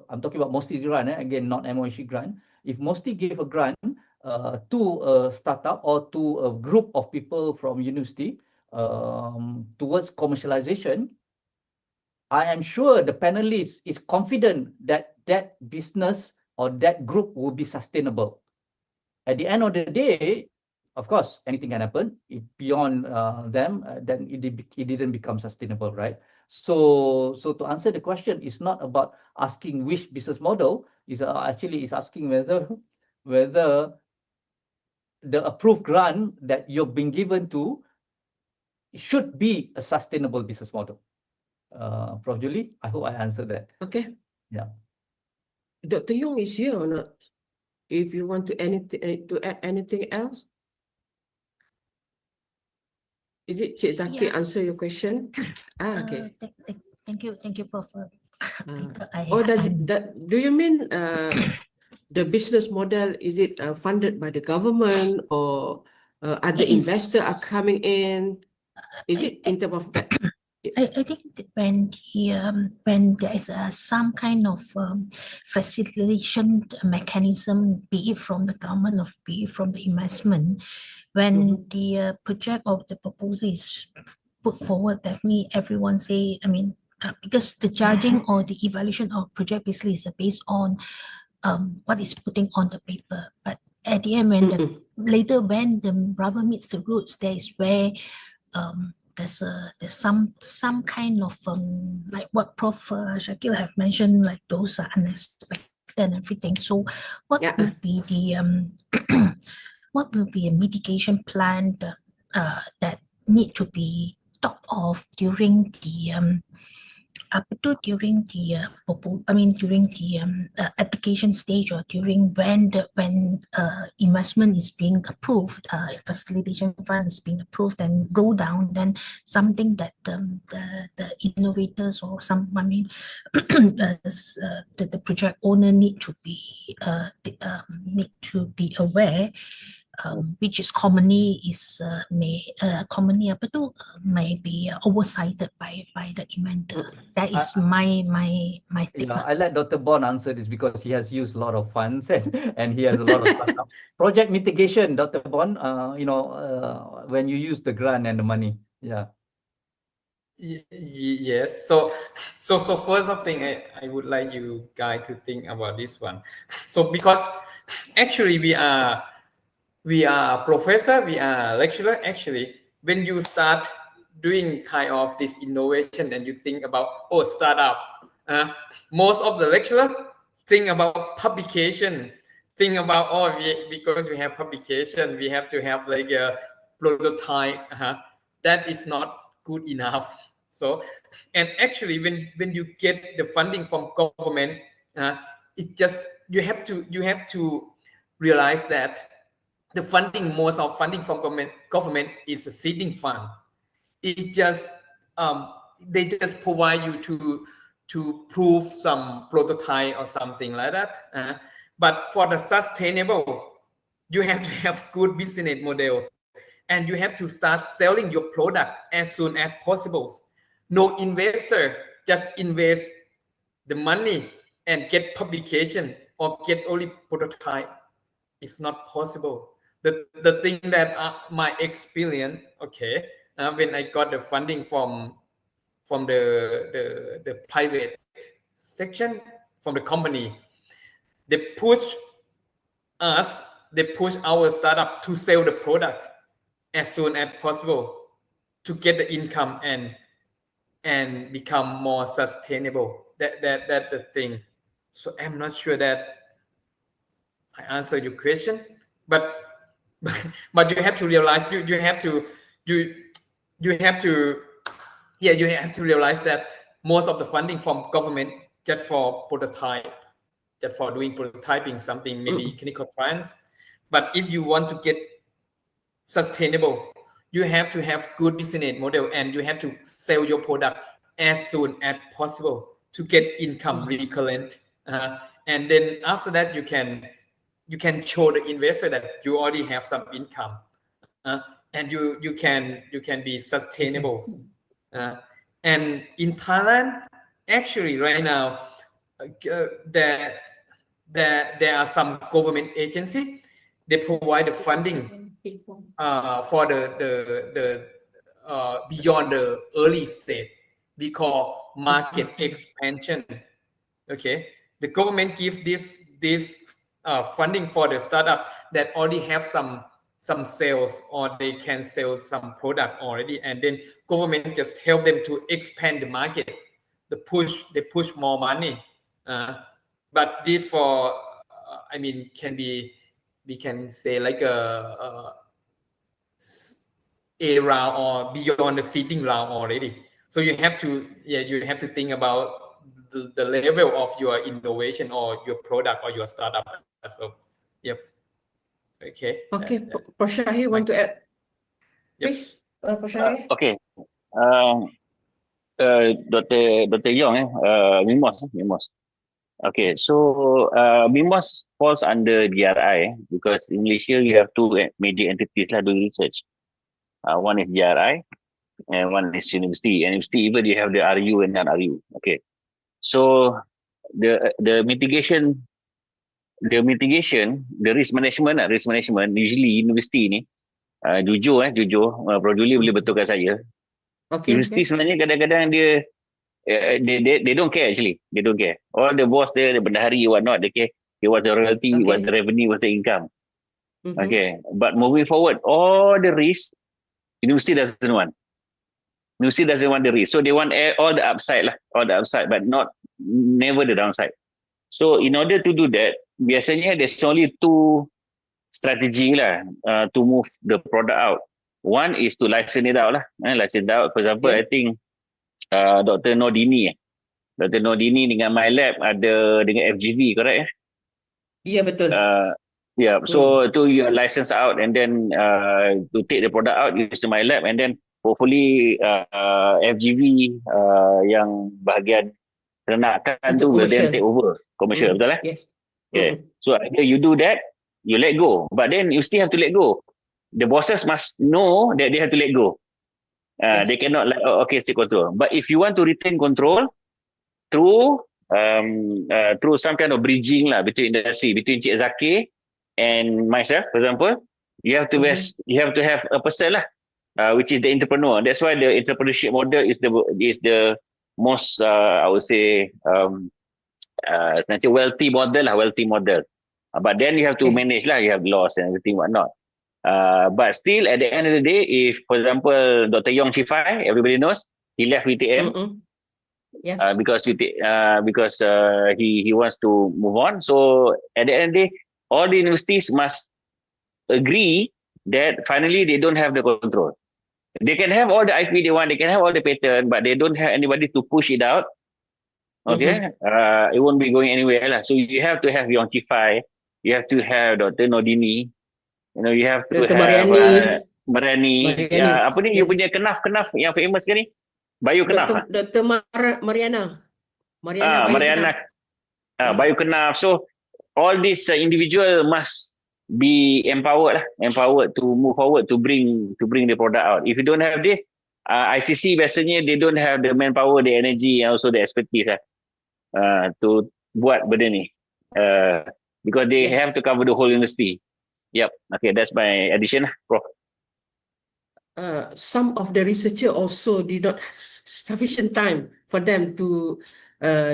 I'm talking about Mosti grant, again, not MOH grant. If Mosti give a grant to a startup or to a group of people from university towards commercialization, I am sure the panelists is confident that that business or that group will be sustainable. At the end of the day, of course, anything can happen. If beyond them, then it didn't become sustainable, right? So to answer the question, it's not about asking which business model, is actually is asking whether the approved grant that you've been given to should be a sustainable business model. Prof. Julie, I hope I answered that.
Okay.
Yeah.
Dr. Yong is here or not? If you want to add anything else? Is it Cik Zaki answer your question? Okay.
Thank you, Prof.
Do you mean the business model, is it funded by the government or other investors are coming in? Is it in terms of that?
I think that when there is some kind of facilitation mechanism, be it from the government or be it from the investment, when the project of the proposal is put forward, definitely everyone say, I mean, because the judging or the evaluation of project basically is based on what is putting on the paper. But at the end, when later when the rubber meets the roads, there is where there's some kind of like what Prof. Shakil have mentioned, like those are unexpected and everything. So what will be the what will be a mitigation plan that need to be thought of during the application stage or during when investment is being approved, facilitation fund is being approved and go down, then something that the innovators or the project owner need to be aware, which is commonly may be oversighted by the inventor. That is my take.
I let Dr. Bond answer this because he has used a lot of funds and he has a lot of project mitigation. Dr. Bond, when you use the grant and the money,
Yes. So first of thing, I would like you guys to think about this one. So because actually we are a professor, we are a lecturer. Actually, when you start doing kind of this innovation and you think about startup, most of the lecturer think about publication, think about we're going to have publication, we have to have like a prototype. That is not good enough. So, and actually when you get the funding from government, it just you have to realize that the funding, most of funding from government is a seeding fund. It just they just provide you to prove some prototype or something like that. But for the sustainable, you have to have good business model, and you have to start selling your product as soon as possible. No investor just invest the money and get publication or get only prototype. It's not possible. The thing that my experience, when I got the funding from the private section, from the company, they push our startup to sell the product as soon as possible. to get the income and become more sustainable. That's the thing. So I'm not sure that I answered your question, but but you have to realize you have to realize that most of the funding from government just for prototype, just for doing prototyping something, maybe clinical trials. But if you want to get sustainable, you have to have good business model and you have to sell your product as soon as possible to get income recurrent. And then after that, you can show the investor that you already have some income, and you can be sustainable. And in Thailand, actually, right now, there are some government agency. They provide the funding for the beyond the early stage. We call market expansion. Okay, the government gives this funding for the startup that already have some sales, or they can sell some product already, and then government just help them to expand the market. They push more money. But this for can be, we can say, like a round or beyond the seeding round already. So you have to think about the level of your innovation or your product or your startup. So, yep. Okay.
Okay, Prof. Shahir, want to add?
Yep.
Please, Prof. Shahir.
Okay. Dr. Yong, Mimos. Okay, so Mimos falls under DRI because in Malaysia you have two major entities lah doing research. One is DRI and one is university. And university even you have the RU and non-RU. Okay, so the mitigation, the risk management usually university ni jujur Bro Julie boleh betulkan saya.
Okay.
Universiti sebenarnya kadang-kadang dia they don't care actually. They don't care. All the boss there, the bendahari, whatnot, they care. They want the royalty, want the revenue, want the income. Okay. But moving forward, all the risk, university doesn't want. University doesn't want the risk. So they want all the upside lah, but never the downside. So in order to do that, biasanya there's only two strategy lah to move the product out. One is to license it out lah. License it out. For example, I think Dr. Nordini dengan My Lab ada dengan FGV, correct?
Ya, betul.
Yeah, so to you license out and then to take the product out, use the My Lab, and then hopefully FGV yang bahagian ternakan tu will then take over commercial, betul lah?
Yes.
Okay. So either you do that, you let go, but then you still have to let go. The bosses must know that they have to let go. They cannot like, okay, stick control. But if you want to retain control through some kind of bridging lah between industry, between Cik Zakir and myself, for example, you have to have a person lah, which is the entrepreneur. That's why the entrepreneurship model is the most I would say wealthy model. But then you have to manage lah. You have loss and everything whatnot. But still, at the end of the day, if, for example, Dr. Yong Shifai, everybody knows, he left VTM
Yes.
because he wants to move on. So at the end of the day, all the universities must agree that finally they don't have the control. They can have all the IP they want, they can have all the patent, but they don't have anybody to push it out. Okay, it won't be going anywhere lah. So you have to have Yong Shifai, you have to have Dr. Nordini. You have to
Dr.
have Mariani. Ya, apa ni? You punya kenaf yang famous ke ni? Bayu Kenaf.
Dr. Mariana.
Bayu Kenaf. So all these individual must be empowered to move forward to bring the product out. If you don't have this, ICC biasanya they don't have the manpower, the energy, and also the expertise to buat benda ni. Because they have to cover the whole university. Yep. Okay, that's my addition, Prof.
Some of the researchers also did not have sufficient time for them to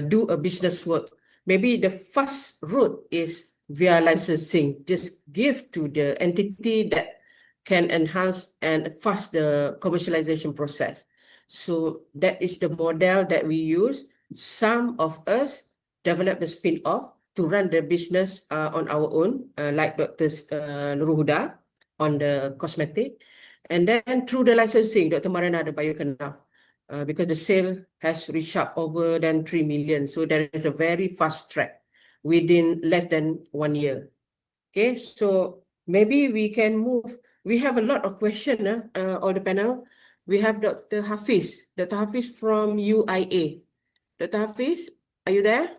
do a business work. Maybe the first route is via licensing. Just give to the entity that can enhance and fast the commercialization process. So that is the model that we use. Some of us develop the spin-off to run the business on our own, like Dr. Nurul Huda on the cosmetic. And then through the licensing, Dr. Mariana the biocanal, because the sale has reached up over than 3 million. So there is a very fast track within less than 1 year. Okay, so maybe we can move. We have a lot of questions on the panel. We have Dr. Hafiz. Dr. Hafiz from UIA. Dr. Hafiz, are you there?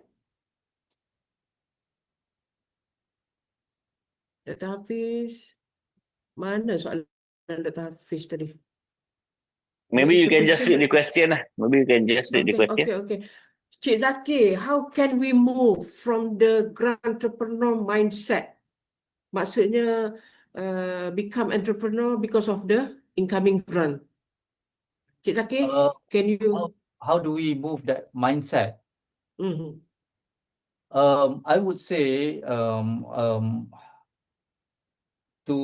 Dr. Hafiz, mana soalan Dr. Hafiz tadi? What
Maybe
is
you
the
can just read the
question?
question lah. Maybe you can just read the question.
Okay. Cik Zaki, how can we move from the grant entrepreneur mindset? Maksudnya become entrepreneur because of the incoming grant. Cik Zaki, can you?
How do we move that mindset?
Mhm.
I would say to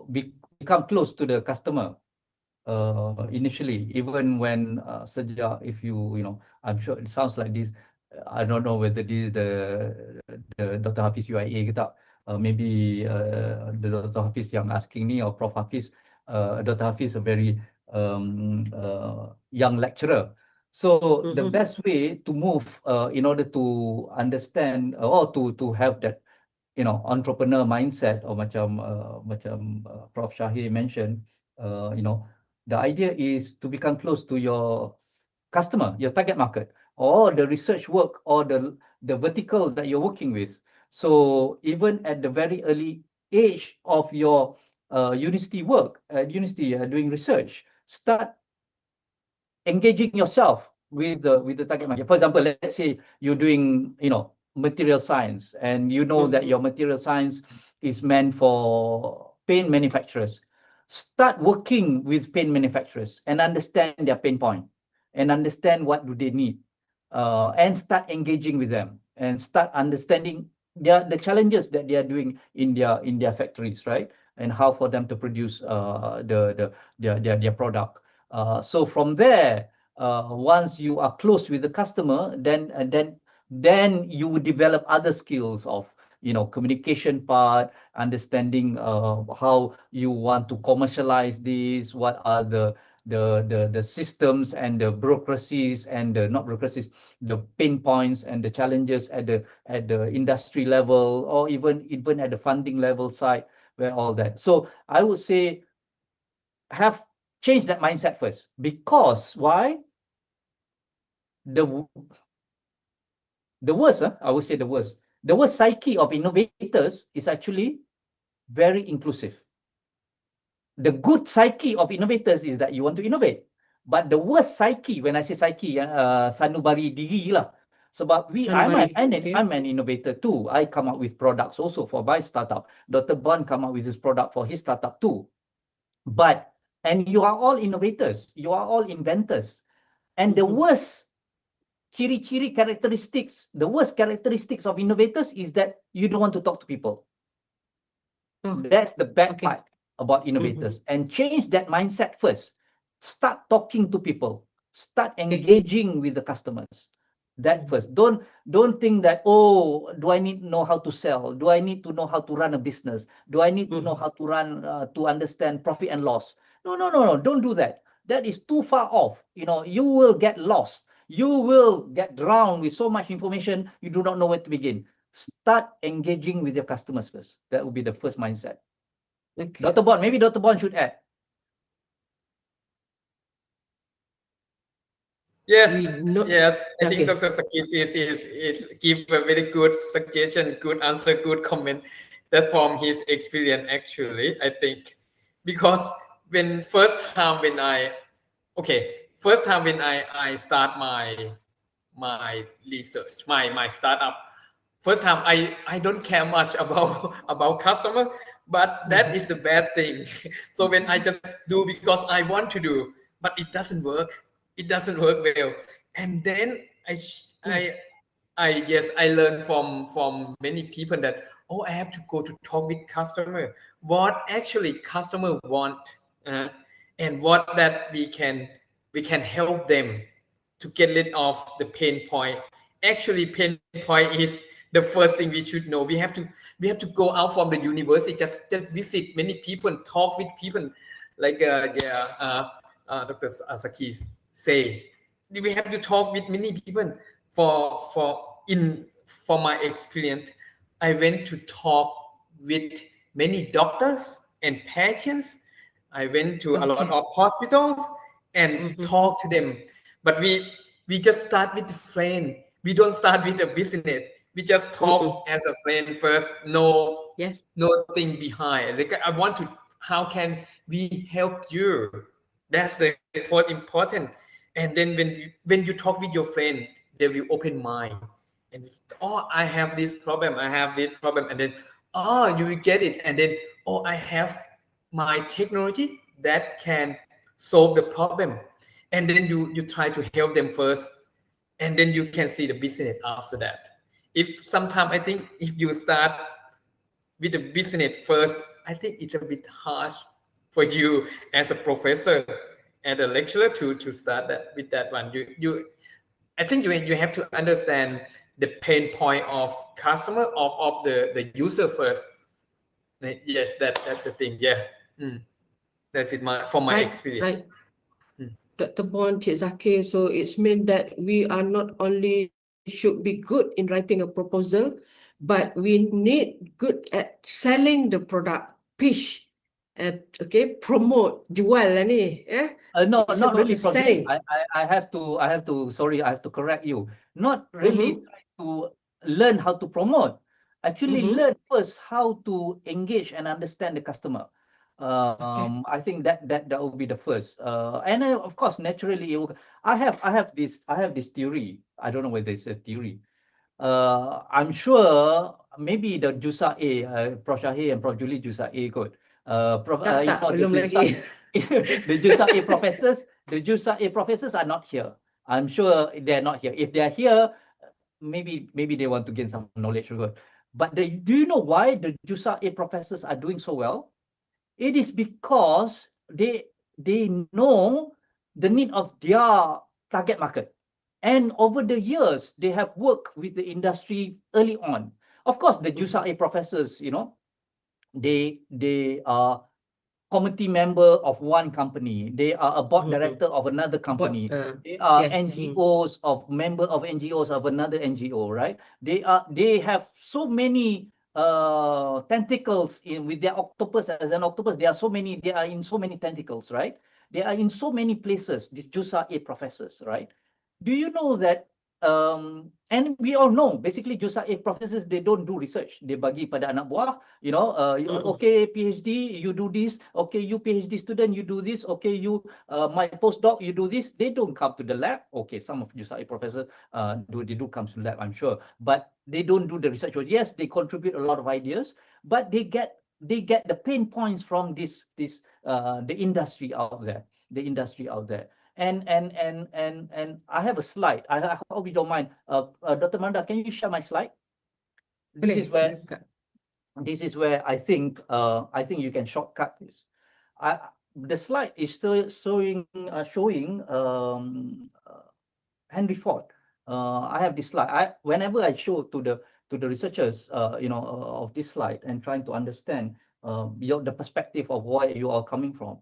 become close to the customer initially, even when sejak, if you know, I'm sure it sounds like this. I don't know whether this is the Dr. Hafiz UIA ke tak. Maybe the Dr. Hafiz yang asking me or Prof Hafiz. Dr. Hafiz a very young lecturer. So the best way to move in order to understand or to have that, you know, entrepreneur mindset, or macam Prof Shahir mentioned, you know, the idea is to become close to your customer, your target market, or the research work, or the vertical that you're working with. So even at the very early age of your university work, doing research, start engaging yourself with the target market. For example, let's say you're doing, you know, material science, and you know that your material science is meant for paint manufacturers. Start working with paint manufacturers and understand their pain point, and understand what do they need, and start engaging with them, and start understanding the challenges that they are doing in their factories, right? And how for them to produce their product. So from there, once you are close with the customer, then you would develop other skills of, you know, communication part, understanding how you want to commercialize this, what are the systems and the bureaucracies and not bureaucracies, the pain points and the challenges at the industry level, or even at the funding level side, where all that. So I would say have change that mindset first, because why? The worst, I would say the worst psyche of innovators is actually very inclusive. The good psyche of innovators is that you want to innovate, but the worst psyche, when I say psyche, sanubari diri lah. Sebab I'm an innovator too. I come up with products also for my startup. Dr. Bond come up with this product for his startup too. And you are all innovators, you are all inventors. And the worst characteristics of innovators is that you don't want to talk to people. That's the bad part about innovators. And change that mindset first. Start talking to people. Start engaging with the customers. That first. Don't think that, oh, do I need to know how to sell? Do I need to know how to run a business? Do I need to know how to run to understand profit and loss? No. Don't do that. That is too far off. You know, you will get lost. You will get drowned with so much information. You do not know where to begin. Start engaging with your customers first. That would be the first mindset.
Okay.
Dr. Bond, maybe Dr. Bond should add.
Yes. I think Dr. Sakis is give a very good suggestion, good answer, good comment. That's from his experience actually, I think. Because first time when I start my research, my startup, first time I don't care much about customer, but that is the bad thing. So when I just do because I want to do, but it doesn't work well, and then I learned from many people that oh, I have to go to talk with customer, what actually customer want, and what that we can help them to get rid of the pain point. Actually, pain point is the first thing we should know. We have to go out from the university, just visit many people, talk with people, like Dr. Asaki say. We have to talk with many people. For my experience, I went to talk with many doctors and patients. I went to a lot
Okay.
of hospitals and talk to them. But we just start with a friend. We don't start with a business. We just talk as a friend first. No,
Yes.
nothing behind. Like, I want to. How can we help you? That's the most important. And then when you talk with your friend, they will open mind. And it's, oh, I have this problem. I have this problem. And then, oh, you will get it. And then, oh, I have my technology that can solve the problem. And then you try to help them first, and then you can see the business after that. If sometimes I think if you start with the business first, I think it's a bit harsh for you as a professor and a lecturer to start that with that one. I think you have to understand the pain point of customer, of the user first. Yes, that's the thing. Yeah. That's it from my experience.
Right. Dr. Bond, Cik Zakir, so it's meant that we are not only should be good in writing a proposal, but we need good at selling the product, pitch, promote, jual lah ni,
No,
It's
not
about
really,
the
Prof.
selling.
I have to, sorry, I have to correct you. Not really try to learn how to promote. Actually, learn first how to engage and understand the customer. I think that will be the first. And of course, naturally, I have this theory. I don't know whether it's a theory. I'm sure maybe the Jusa A, Prof. Shahir and Prof. Julie Jusa A kot.
Tak, belum lagi.
The Jusa A professors, are not here. I'm sure they're not here. If they're here, maybe they want to gain some knowledge. But do you know why the Jusa A professors are doing so well? It is because they know the need of their target market. And over the years, they have worked with the industry early on. Of course, the Jusa A professors, they are committee member of one company. They are a board director of another company. They are NGOs of member of NGOs of another NGO, right? They have so many tentacles with their octopus. As an octopus, they are in so many tentacles, right? They are in so many places, these Jusa A professors, right? Do you know that and we all know basically Jusa A professors, they don't do research. They bagi pada anak buah, okay, PhD, you do this. Okay, you PhD student, you do this. Okay, you my postdoc, you do this. They don't come to the lab. Okay, some of Jusa A professors they do come to the lab, I'm sure, but they don't do the research. Yes, they contribute a lot of ideas, but they get the pain points from the industry out there. And I have a slide. I hope you don't mind. Dr. Manda, can you share my slide? This is where I think you can shortcut this. The slide is still showing Henry Ford. I have this slide. Whenever I show to the researchers, of this slide and trying to understand the perspective of where you are coming from.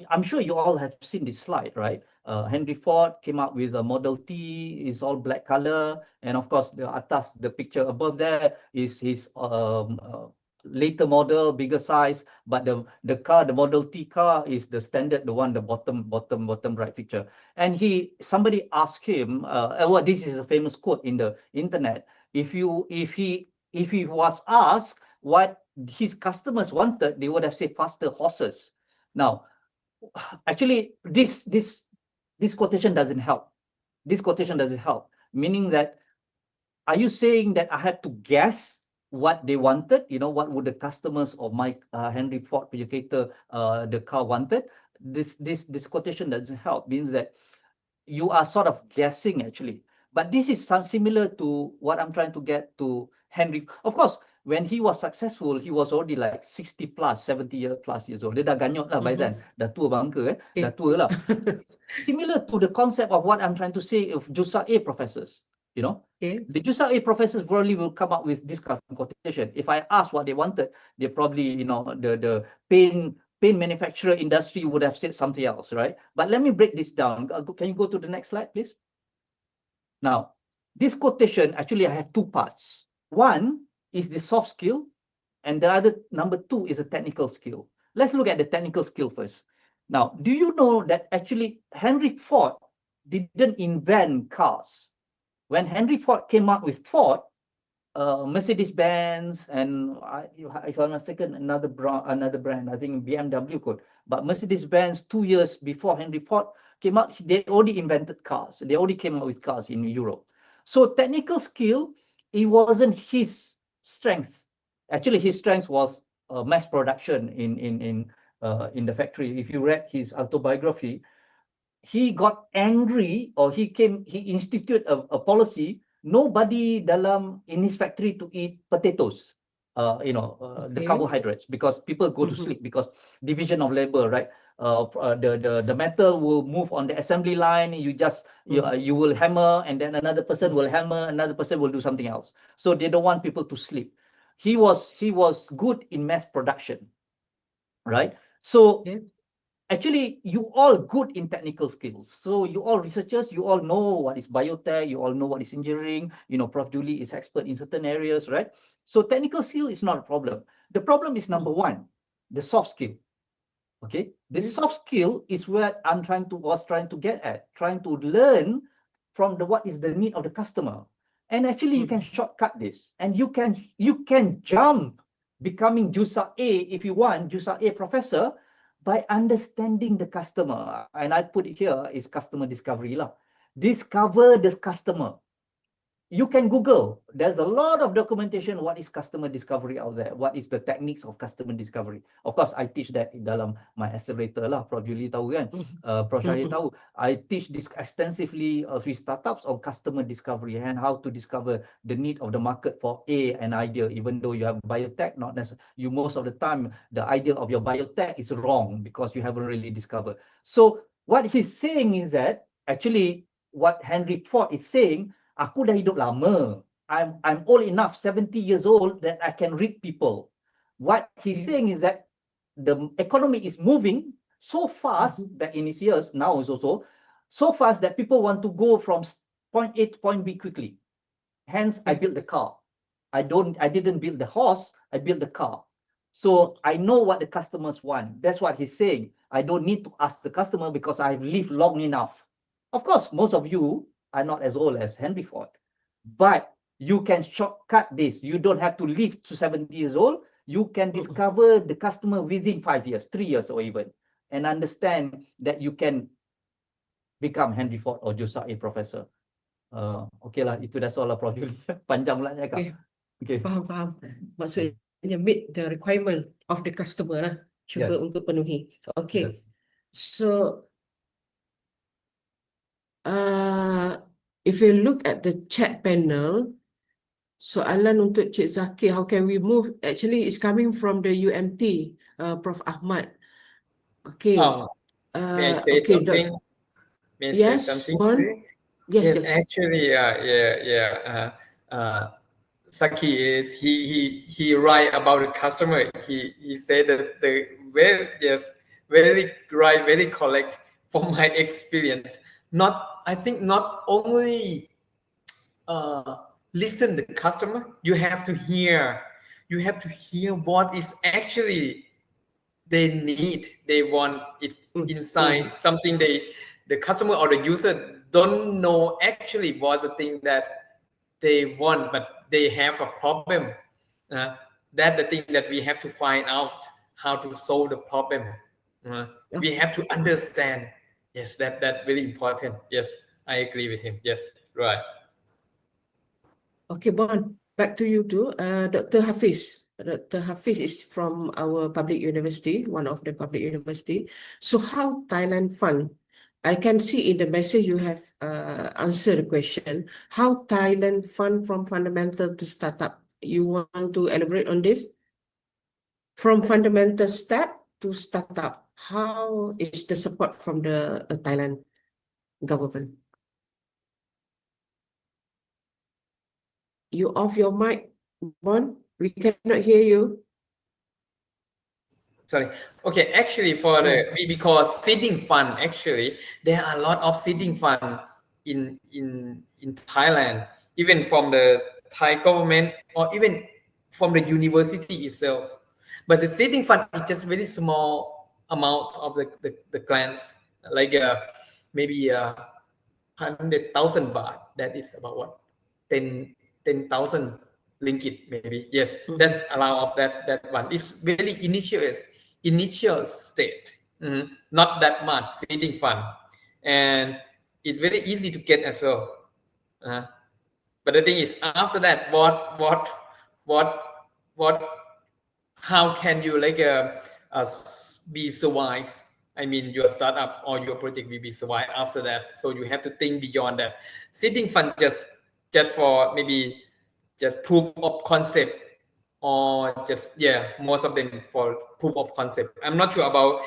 I'm sure you all have seen this slide, right? Henry Ford came up with a Model T, is all black color, and of course the picture above there is his later model, bigger size, but the car, the Model T car is the standard, the one, the bottom right picture. And somebody asked him, this is a famous quote in the internet. If he was asked what his customers wanted, they would have said faster horses. Now, actually, this quotation doesn't help. This quotation doesn't help, meaning that, are you saying that I had to guess what they wanted? What would the customers of my Henry Ford Educator, the car wanted? This quotation doesn't help, means that you are sort of guessing actually. But this is similar to what I'm trying to get to Henry. Of course, when he was successful, he was already like 60 plus, 70 plus years old. Dia dah ganyot lah by then. Dah tua bangka dah tua lah. Similar to the concept of what I'm trying to say of JUSA A professors, you know. The JUSA A professors probably will come up with this kind of quotation. If I ask what they wanted, they probably, you know, the paint manufacturer industry would have said something else, right? But let me break this down. Can you go to the next slide, please? Now, this quotation, actually, I have two parts. One is the soft skill, and the other, number two, is a technical skill. Let's look at the technical skill first. Now, do you know that actually Henry Ford didn't invent cars? When Henry Ford came up with Ford, Mercedes-Benz, and if I'm not mistaken, another brand, I think BMW could. But Mercedes-Benz, 2 years before Henry Ford came out, they already invented cars. They already came out with cars in Europe. So technical skill, it wasn't his strength. Actually, his strength was mass production in the factory. If you read his autobiography, he got angry, or he instituted a policy. Nobody in his factory to eat potatoes, the carbohydrates, because people go to sleep, because division of labor, right? The metal will move on the assembly line. You will hammer, and then another person will hammer, another person will do something else. So they don't want people to sleep. He was good in mass production, right? So actually, you all good in technical skills. So you all researchers, you all know what is biotech, you all know what is engineering. You know, Prof. Julie is expert in certain areas, right? So technical skill is not a problem. The problem is number one, the soft skill. Okay, the soft skill is where I was trying to get at, trying to learn from what is the need of the customer. And actually, you can shortcut this, and you can jump becoming JUSA A if you want, JUSA A professor, by understanding the customer. And I put it here is customer discovery lah. Discover the customer. You can Google. There's a lot of documentation. What is customer discovery out there? What is the techniques of customer discovery? Of course, I teach that dalam my accelerator lah. Prof. Julie tahu kan? Prof. Syahir tahu. I teach this extensively with startups on customer discovery and how to discover the need of the market for an idea. Even though you have biotech, not necessarily. Most of the time, the idea of your biotech is wrong because you haven't really discovered. So what he's saying is that actually what Henry Ford is saying, aku dah hidup lama. I'm old enough, 70 years old, that I can read people. What he's saying is that the economy is moving so fast that in his years now is also so fast that people want to go from point A to point B quickly. Hence, I built the car. I didn't build the horse, I built the car. So I know what the customers want. That's what he's saying. I don't need to ask the customer because I've lived long enough. Of course, most of you are not as old as Henry Ford, but you can shortcut this. You don't have to live to 70 years old. You can discover the customer within 5 years, 3 years, or even, and understand that you can become Henry Ford or JUSA A professor. Okay lah, itu dah soal lah, Prof. Julie. Panjang pula cakap. Okay.
Faham. Maksudnya meet the requirement of the customer lah. Cuba untuk penuhi. Okay. So, if you look at the chat panel, soalan untuk Cik Zakir, how can we move? Actually, it's coming from the UMT, Prof. Ahmad. Okay.
May I say something? May I say something?
Yes.
Actually, Saki is he write about the customer. He said that very right, very correct from my experience. I think not only listen the customer, you have to hear what is actually they need, they want it inside, something the customer or the user don't know actually what the thing that they want, but they have a problem. That's the thing that we have to find out how to solve the problem. We have to understand. Yes, that's very important. Yes, I agree with him. Yes, right.
Okay, Bon, back to you too. Dr. Hafiz. Dr. Hafiz is from our public university, one of the public university. So how Thailand Fund? I can see in the message you have answered the question. How Thailand Fund from fundamental to startup you want to elaborate on this? From fundamental step to startup, how is the support from the Thailand government? You off your mic, Bon? We cannot hear you.
Sorry. Okay, actually for we call seeding fund, actually, there are a lot of seeding fund in Thailand, even from the Thai government or even from the university itself. But the seeding fund is just very small amount of the grants, like maybe 100,000 baht. That is about what 10,000 ringgit maybe. Yes, that's allowed of that one. It's very initial state, not that much seeding fund, and it's very easy to get as well. But the thing is, after that, what how can you like be survive? I mean, your startup or your project will be survive after that. So you have to think beyond that. Seeding fund just for maybe just proof of concept, or just most of them for proof of concept. I'm not sure about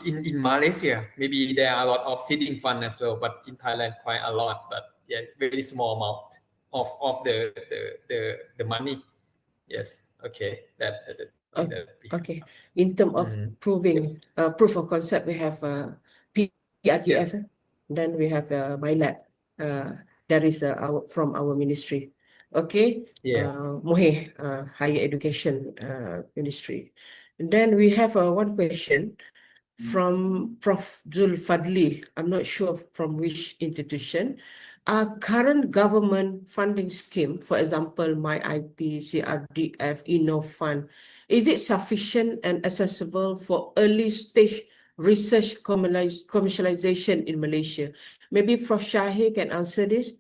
in Malaysia. Maybe there are a lot of seeding fund as well, but in Thailand quite a lot. But very small amount of the money. Yes. Okay.
Okay. In terms of proving proof of concept, we have PRTS, then we have MyLab. That is from our ministry. Okay. MOHE, Higher Education Ministry. And then we have one question from Prof. Zul Fadli. I'm not sure from which institution. Our current government funding scheme, for example, MyIP, CRDF, Fund, is it sufficient and accessible for early stage research commercialization in Malaysia? Maybe Prof. Shahir can answer this.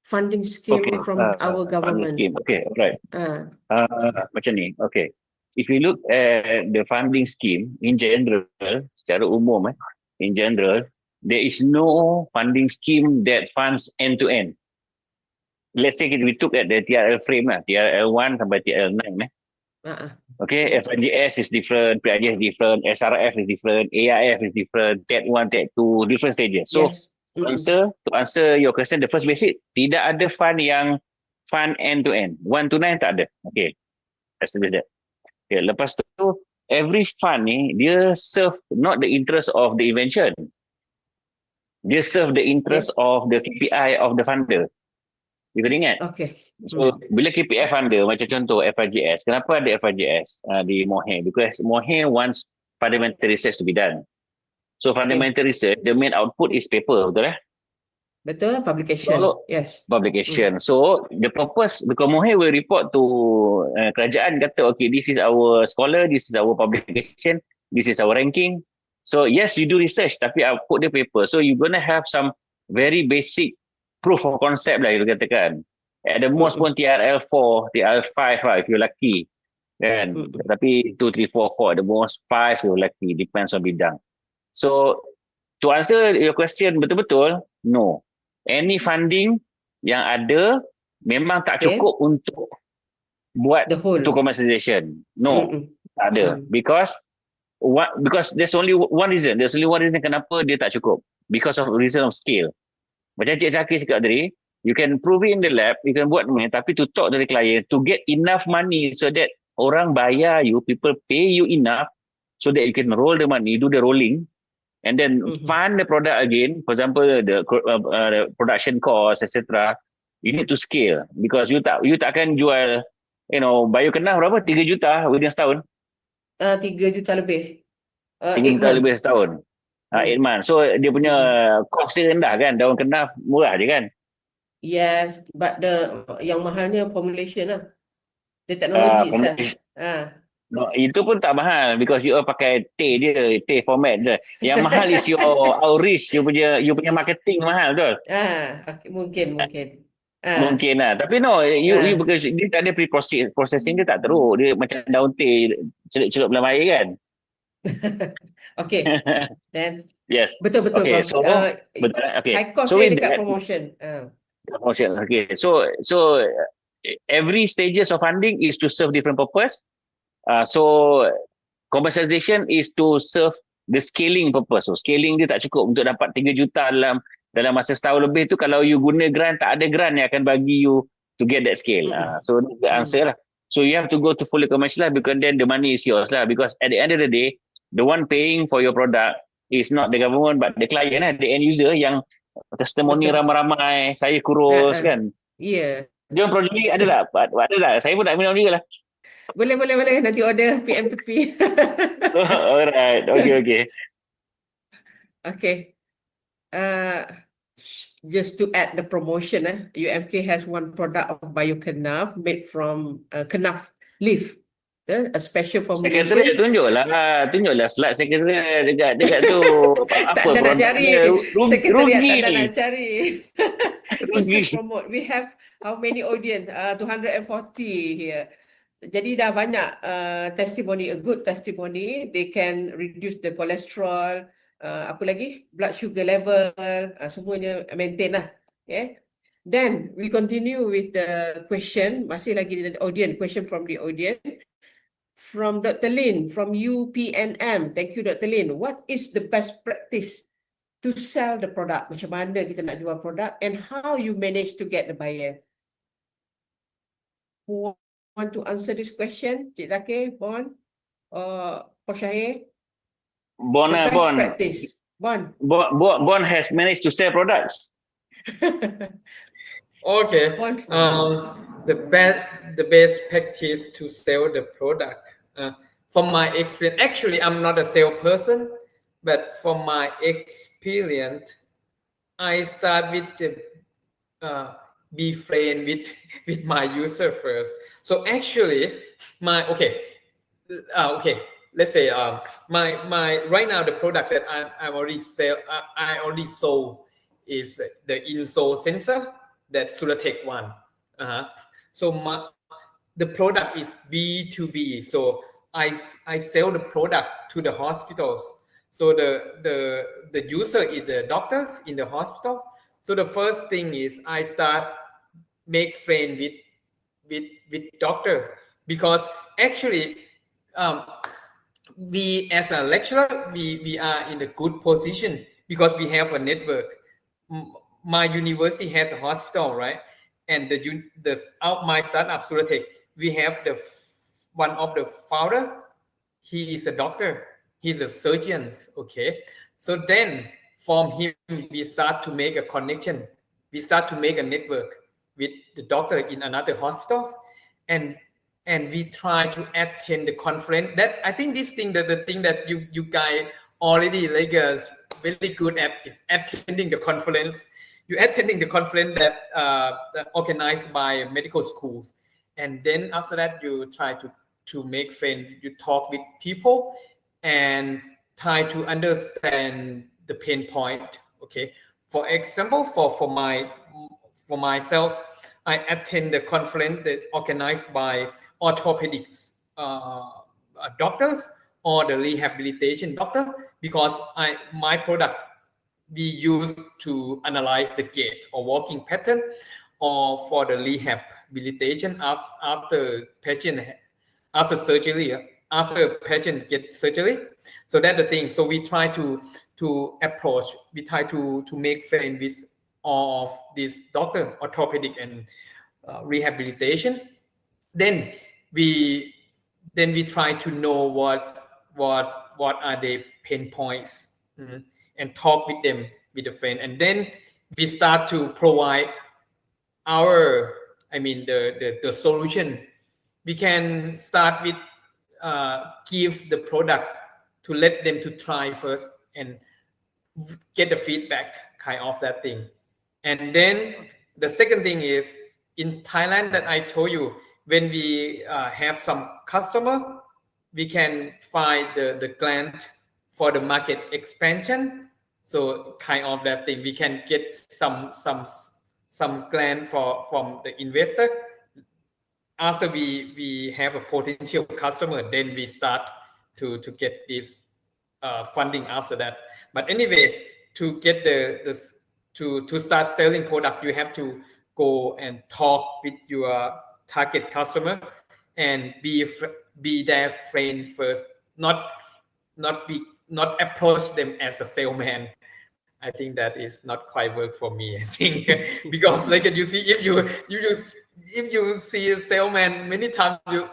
Funding scheme from our government.
Funding scheme. Okay, right. Macam ni. Okay. If you look at the funding scheme in general, secara umum, in general, there is no funding scheme that funds end to end. Let's say we took at the TRL frame, TRL 1 sampai TRL 9. Okay, FIGS is different, PIGS is different, SRF is different, AIF is different, TED 1, TED 2, different stages. So, to answer your question, the first basic, tidak ada fund yang fund end to end. 1 to 9 tak ada. Okay, establish that. Okay, lepas tu, every fund ni, dia serve not the interest of the invention. Dia serve the interest of the KPI of the funder. You kena ingat.
Okay.
So, bila KPI funder, macam contoh FIGS, kenapa ada FIGS di MOHE? Because MOHE wants fundamental research to be done. So, fundamental research, the main output is paper, betul
Betul, publication.
So,
yes.
Publication. So, the purpose, because MOHE will report to kerajaan, kata, okay, this is our scholar, this is our publication, this is our ranking. So, yes, you do research, tapi output the paper. So, you're going to have some very basic proof of concept lah, you katakan. At the most pun TRL 4, TRL 5 lah, if you're lucky. Kan? Tapi 2, 3, 4, 4, at the most 5 you're lucky, depends on bidang. So, to answer your question betul-betul, no. Any funding yang ada memang tak cukup untuk buat to commercialization. No, tak ada. Because there's only one reason. There's only one reason kenapa dia tak cukup. Because of reason of scale. Macam Cik Zaki cakap tadi, you can prove it in the lab, you can buat ni, tapi to talk to the client, to get enough money so that orang bayar you, people pay you enough so that you can roll the money, do the rolling, and then fund the product again. For example, the production cost, etc. You need to scale because you takkan jual, bio kenal berapa? 3 juta within setahun.
3 juta lebih.
3 juta lebih setahun. 8 months. So dia punya cost dia rendah kan? Daun kenal murah je kan?
Yes, but yang mahalnya formulation lah. The technology
No, itu pun tak mahal because you pakai T dia, T format dia. Yang mahal is your outreach, you punya marketing mahal betul?
Okay, mungkin.
Mungkin lah. Tapi no, you because dia tak ada pre-processing, dia tak teruk. Dia macam daun T celup dalam air kan?
Okay. Then
yes.
Betul.
Okay, so
High cost
so
dia
with
dekat
that,
promotion.
Promotion. Okay. So every stages of funding is to serve different purpose. So commercialization is to serve the scaling purpose. So scaling dia tak cukup untuk dapat 3 juta dalam masa setahun lebih tu, kalau you guna grant, tak ada grant yang akan bagi you to get that scale. So the answer lah. So you have to go to fully commercial because then the money is yours lah. Because at the end of the day, the one paying for your product is not the government but the client lah, the end user yang testimoni
Betul.
ramai-ramai, saya kurus kan.
Ya.
Jom projek ni ada tak? Ada tak? Saya pun nak minum juga lah.
Boleh. Nanti order PM to P.
Alright. Okay.
Okay. Just to add the promotion, UMK has one product of biokenaf made from kenaf leaf. A special formulation.
Sekretariat tunjuklah slide sekretariat dekat tu.
Tak ada nak cari. Sekretariat tak ada
ni.
nak cari. Just
Rugi.
to promote. We have how many audience? 240 here. Jadi dah banyak testimony, a good testimony. They can reduce the cholesterol, apa lagi? Blood sugar level, semuanya maintain lah. Okay. Then we continue with the question. Masih lagi the audience, question from the audience. From Dr. Lin, from UPNM. Thank you, Dr. Lin. What is the best practice to sell the product? Macam mana kita nak jual produk and how you manage to get the buyer? Who want to answer this question? Cik Zakir, Bon, Pak Syahir?
Bon
Practice. Bon.
Bon has managed to sell products.
Okay.
Bon.
The best practice to sell the product. From my experience, actually, I'm not a salesperson, but from my experience, I start with the be friend with my user first. So actually, let's say my right now the product that I already sold is the insole sensor, that Suratech one. So the product is B2B. So I sell the product to the hospitals. So the user is the doctors in the hospital. So the first thing is I start make friend with doctor, because actually we as a lecturer we are in a good position because we have a network. My university has a hospital, right? And my startup Suratech, we have one of the founder. He is a doctor. He's a surgeon. Okay. So then from him we start to make a connection. We start to make a network with the doctor in another hospitals, and we try to attend the conference. That I think the thing that you guys already really good at is attending the conference. You're attending the conference that organized by medical schools, and then after that you try to make friends. You talk with people and try to understand the pain point. Okay, for example, for myself, I attend the conference that organized by orthopedics doctors or the rehabilitation doctor, because my product be used to analyze the gait or walking pattern, or for the rehabilitation after surgery, after patient get surgery. So that's the thing. So we try to approach, we try to make friends with all of these doctor, orthopedic and rehabilitation. Then we try to know what are the pain points, and talk with them with a friend, and then we start to provide the solution. We can start with give the product to let them to try first and get the feedback, kind of that thing. And then the second thing is, in Thailand that I told you, when we have some customer, we can find the grant for the market expansion. So kind of that thing, we can get some grant from the investor. After we have a potential customer, then we start to get this funding after that. But anyway, to get to start selling product, you have to go and talk with your target customer and be their friend first, not approach them as a salesman. I think that is not quite work for me. I think because like you see, if you see a salesman many times, you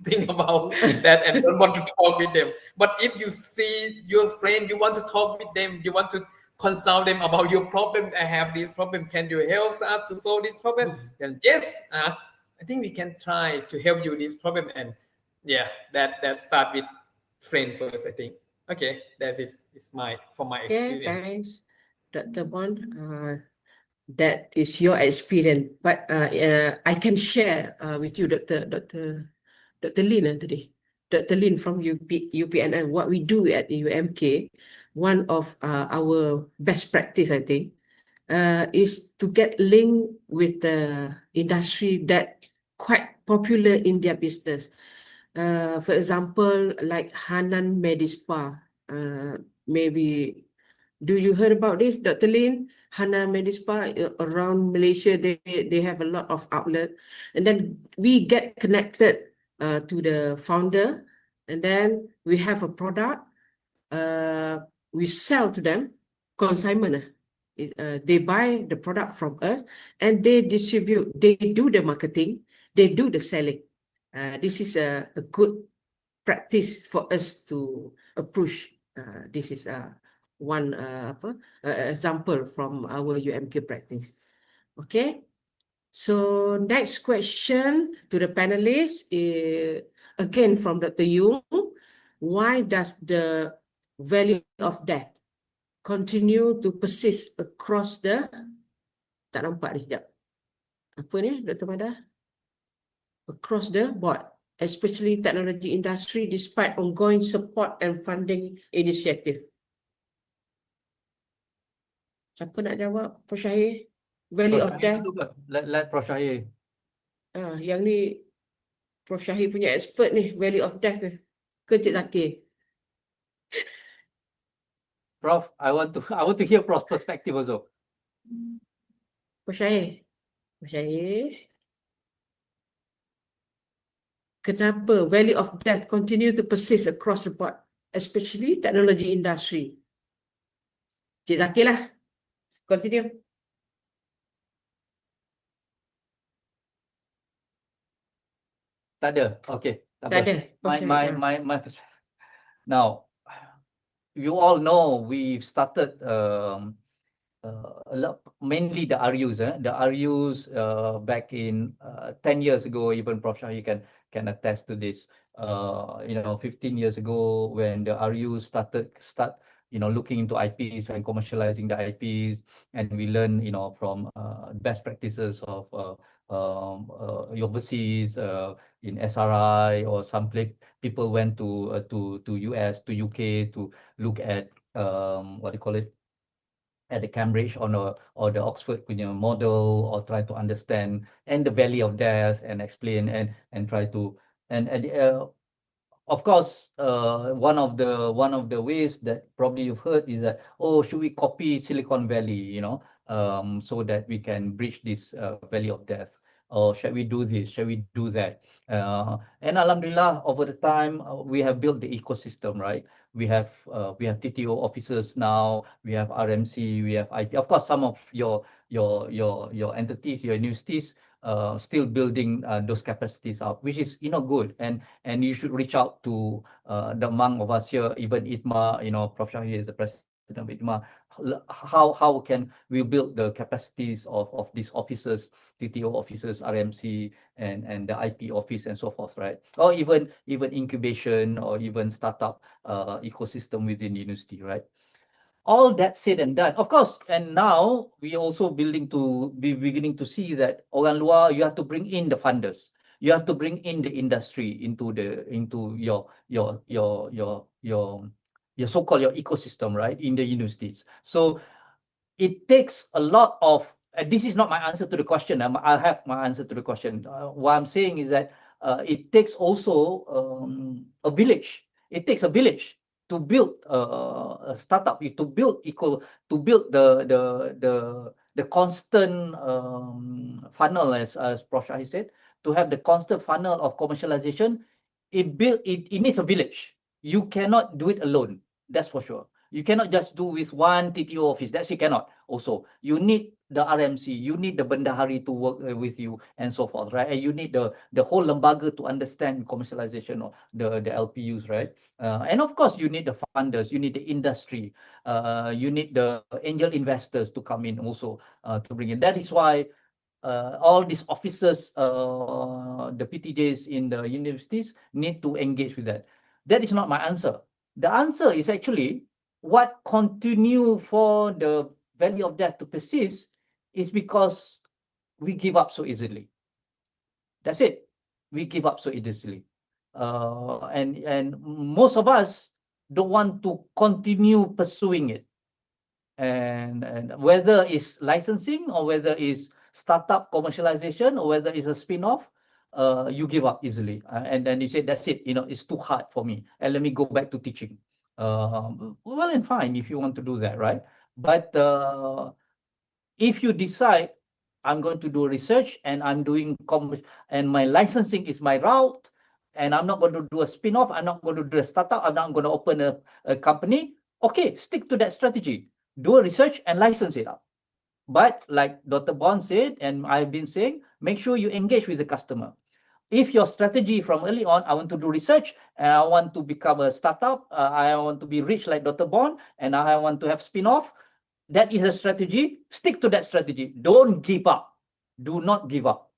think about that and don't want to talk with them. But if you see your friend, you want to talk with them, you want to consult them about your problem. I have this problem. Can you help us to solve this problem? Then yes, I think we can try to help you this problem. And yeah, that start with friend first. I think. Okay, that is my from my
Okay,
experience.
thanks, Dr. Bond. That is your experience, but I can share with you, Dr. Lin today. Dr. Lin from UPNN, what we do at UMK, one of our best practice, I think, is to get linked with the industry that quite popular in their business. For example, like Hanan Medispa, maybe. Do you heard about this, Dr. Lin? Hana Medispa around Malaysia, they have a lot of outlet. And then we get connected to the founder, and then we have a product. We sell to them, consignment. They buy the product from us and they distribute, they do the marketing, they do the selling. This is a good practice for us to approach. This is one example from our UMK practice. Okay. So next question to the panelists is again from Dr. Yung. Why does the value of death continue to persist across the... Tak nampak ni, sekejap. Apa ni, Dr. Mada? Across the board, especially technology industry, despite ongoing support and funding initiative. Siapa nak jawab? Prof. Syahir? Value of death.
Let Prof. Syahir.
Yang ni Prof. Syahir punya expert ni, value of death ni. Ke Cik Zakir?
Prof, I want to hear Prof's perspective also.
Prof. Syahir? Prof. Syahir? Kenapa value of death continue to persist across the board, especially technology industry? Cik Zakir lah. Continue.
Tak ada. Okay.
Tak ada.
My now, you all know we've started mainly the RUs. The RUs back in 10 years ago, even Prof. Shahi can attest to this. 15 years ago when the RUs start looking into IPs and commercializing the IPs, and we learn from best practices of overseas in SRI, or some people went to US, to UK to look at what do you call it, at the Cambridge or the Oxford model, or try to understand and the valley of death and explain and try to of course, one of the ways that probably you've heard is that, should we copy Silicon Valley, so that we can bridge this valley of death? Or shall we do this? Shall we do that? And Alhamdulillah, over the time, we have built the ecosystem, right? We have TTO officers now. We have RMC. We have IP. Of course, some of your entities, your universities, still building those capacities up, which is good, and you should reach out to the among of us here, even ITMA. Prof. Shahir is the president of ITMA. How can we build the capacities of these officers, TTO officers, RMC, and the IP office and so forth, right? Or even incubation, or even startup ecosystem within the university, right? All that said and done, of course, and now we also beginning to see that orang luar, you have to bring in the funders, you have to bring in the industry into your so-called your ecosystem, right, in the universities. So it takes a lot of, and this is not my answer to the question. I'll have my answer to the question. What I'm saying is that it takes also a village. It takes a village to build a startup, to build the the constant funnel, as Prof. Shahid said, to have the constant funnel of commercialization, it needs a village. You cannot do it alone. That's for sure. You cannot just do with one TTO office. That's it cannot. Also, you need the RMC, you need the bendahari to work with you, and so forth, right? And you need the whole lembaga to understand commercialization of the LPUs, right? And of course, you need the funders, you need the industry, you need the angel investors to come in also to bring in. That is why all these officers, the PTJs in the universities need to engage with that. That is not my answer. The answer is actually what continue for the value of death to persist is because we give up so easily. That's it. We give up so easily. And most of us don't want to continue pursuing it. And whether it's licensing or whether it's startup commercialization or whether it's a spin-off, you give up easily. And then you say, that's it, it's too hard for me. And let me go back to teaching. Well and fine if you want to do that, right? But if you decide, I'm going to do research and I'm doing and my licensing is my route, and I'm not going to do a spin-off, I'm not going to do a startup, I'm not going to open a company, okay, stick to that strategy. Do a research and license it out. But like Dr. Bond said, and I've been saying, make sure you engage with the customer. If your strategy from early on, I want to do research, and I want to become a startup, I want to be rich like Dr. Bond, and I want to have spin-off, that is a strategy. Stick to that strategy. Don't give up. Do not give up.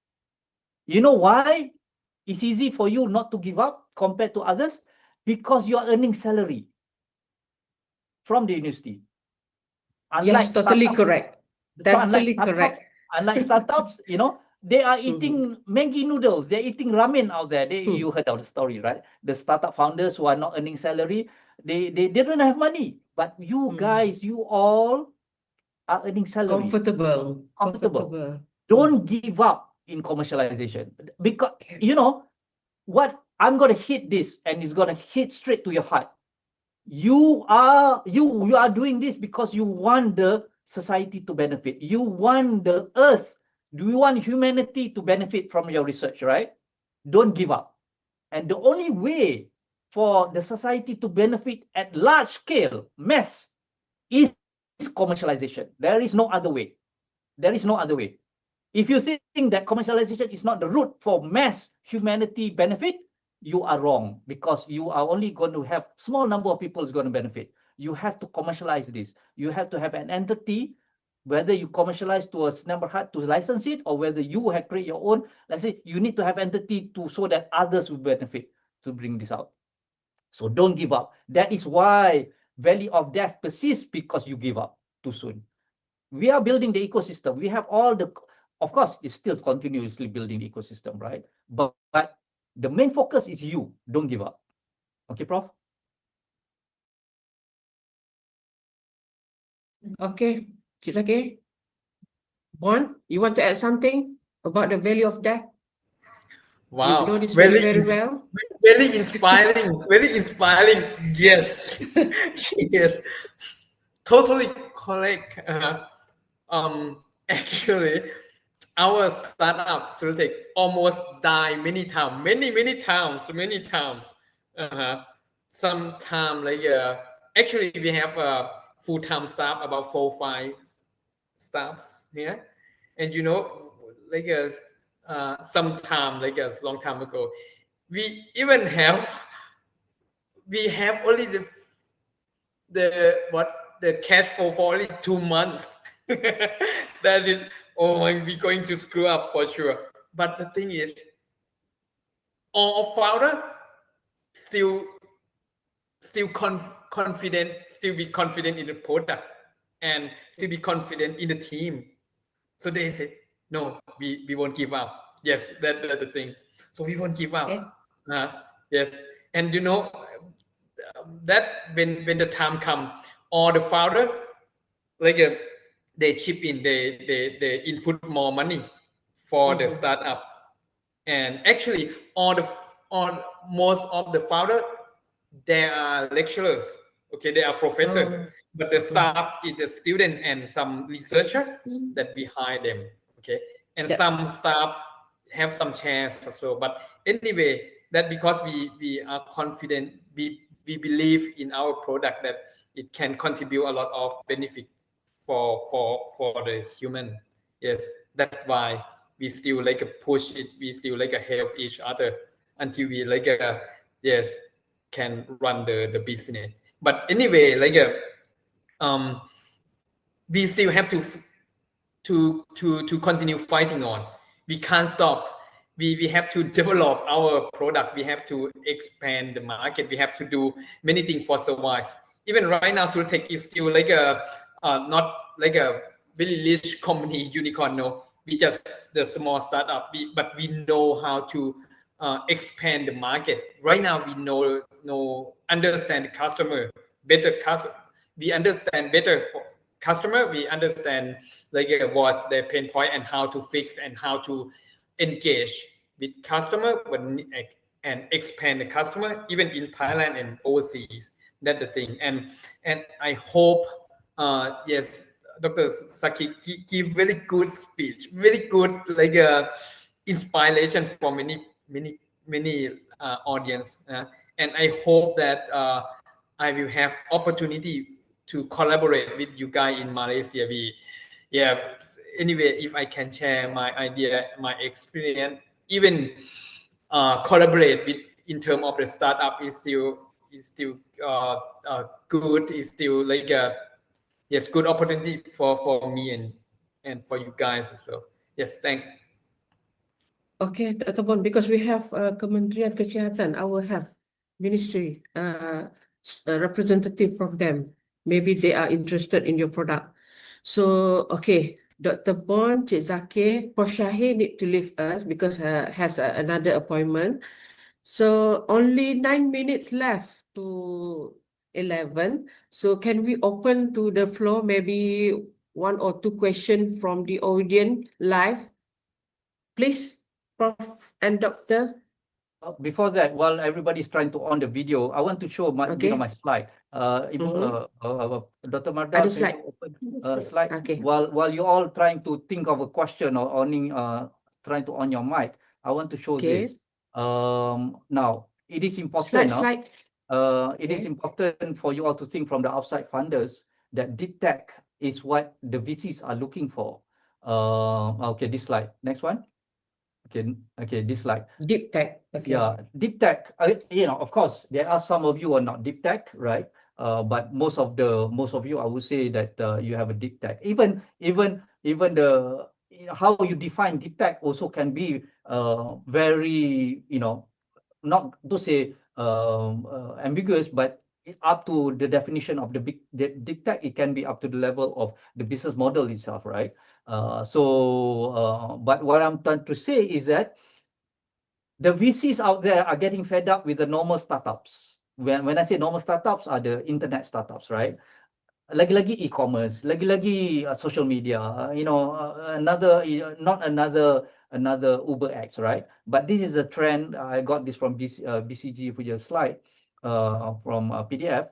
You know why it's easy for you not to give up compared to others? Because you are earning salary from the university.
Yes, totally correct. Totally correct.
Unlike startups, they are eating Maggi noodles. They're eating ramen out there. You heard of the story, right? The startup founders who are not earning salary, they don't have money. But you guys, you all are earning salary.
Comfortable.
Don't give up in commercialization. Because, what I'm going to hit this, and it's going to hit straight to your heart. You are doing this because you want the society to benefit. You want the earth. Do you want humanity to benefit from your research, right? Don't give up. And the only way for the society to benefit at large scale, mass, is commercialization. There is no other way. There is no other way. If you think that commercialization is not the route for mass humanity benefit, you are wrong, because you are only going to have small number of people is going to benefit. You have to commercialize this. You have to have an entity, whether you commercialize to a neighborhood to license it, or whether you have create your own. Let's say you need to have entity to so that others will benefit to bring this out. So don't give up. That is why value of death persists, because you give up too soon. We are building the ecosystem. We have all the, of course, it's still continuously building the ecosystem, right? But the main focus is you. Don't give up. Okay, Prof?
Okay, Cik Zaki. Bond, you want to add something about the value of death?
Wow,
You know this very well.
Very inspiring. Very inspiring. Yes, yes, totally correct. Actually, our startup Tarikh almost died many times, many times. Sometime like actually we have a full-time staff, about 4-5 staffs here, and like sometime like a long time ago, we even have only the cash flow for only 2 months. That is, we're going to screw up for sure. But the thing is, all founder still confident, still be confident in the product, and still be confident in the team. So they say, no, we won't give up. Yes, that's the thing. So we won't give up. Yes, and that when the time come, all the founder like they chip in, they input more money for the startup, and actually most of the founder, they are lecturers. Okay, they are professors. but the staff is the student and some researcher that behind them. Okay, and
Yeah.
some staff have some chairs as well. But anyway, that because we are confident, we believe in our product that it can contribute a lot of benefit for the human. Yes, that's why we still like push it. We still like help each other until we like yes can run the business. But anyway, like we still have to continue fighting on. We can't stop. We have to develop our product. We have to expand the market. We have to do many things for survive. Even right now, Surtech is still like not like a very rich company unicorn. No, we just the small startup. But we know how to expand the market. Right now, we know understand the customer better. We understand better for customer. We understand like what's their pain point and how to fix and how to engage with customer and expand the customer even in Thailand and overseas. That's the thing. And I hope yes, Dr. Saki give very good speech, very good like inspiration for many audience. And I hope that I will have opportunity to collaborate with you guys in Malaysia. Anyway, if I can share my idea, my experience, even collaborate with in terms of the startup is still good. Is still like a yes good opportunity for me and for you guys as well. Yes, thank.
Okay, Dr. Bon, because we have Kementerian Kesihatan, our health ministry, representative from them. Maybe they are interested in your product. So, okay, Dr. Bon, Cik Zakir, Prof. Shahir need to leave us because has another appointment. So, only 9 minutes left to 11. So, can we open to the floor, maybe 1 or 2 questions from the audience live? Please, Prof. and Doctor.
Before that, while everybody's trying to on the video, I want to show my
Okay.
my slide. Dr. Marda,
Ada
can
slide.
you open slide?
Okay.
While you all trying to think of a question or owning trying to on your mic, I want to show
Okay.
this. Now it is important.
Slide.
It is important for you all to think from the outside funders that deep tech is what the VCs are looking for. Okay, this slide. Next one. Okay, this slide.
Deep tech. Okay.
Yeah, deep tech. Of course, there are some of you are not deep tech, right? But most of you, I would say that you have a deep tech. Even the how you define deep tech also can be very not to say ambiguous, but up to the definition of the deep tech. It can be up to the level of the business model itself, right? But what I'm trying to say is that the VCs out there are getting fed up with the normal startups. When I say normal startups, are the internet startups, right? Lagi-lagi e-commerce, lagi-lagi social media. Not another Uber X, right? But this is a trend. I got this from BCG for your slide from PDF.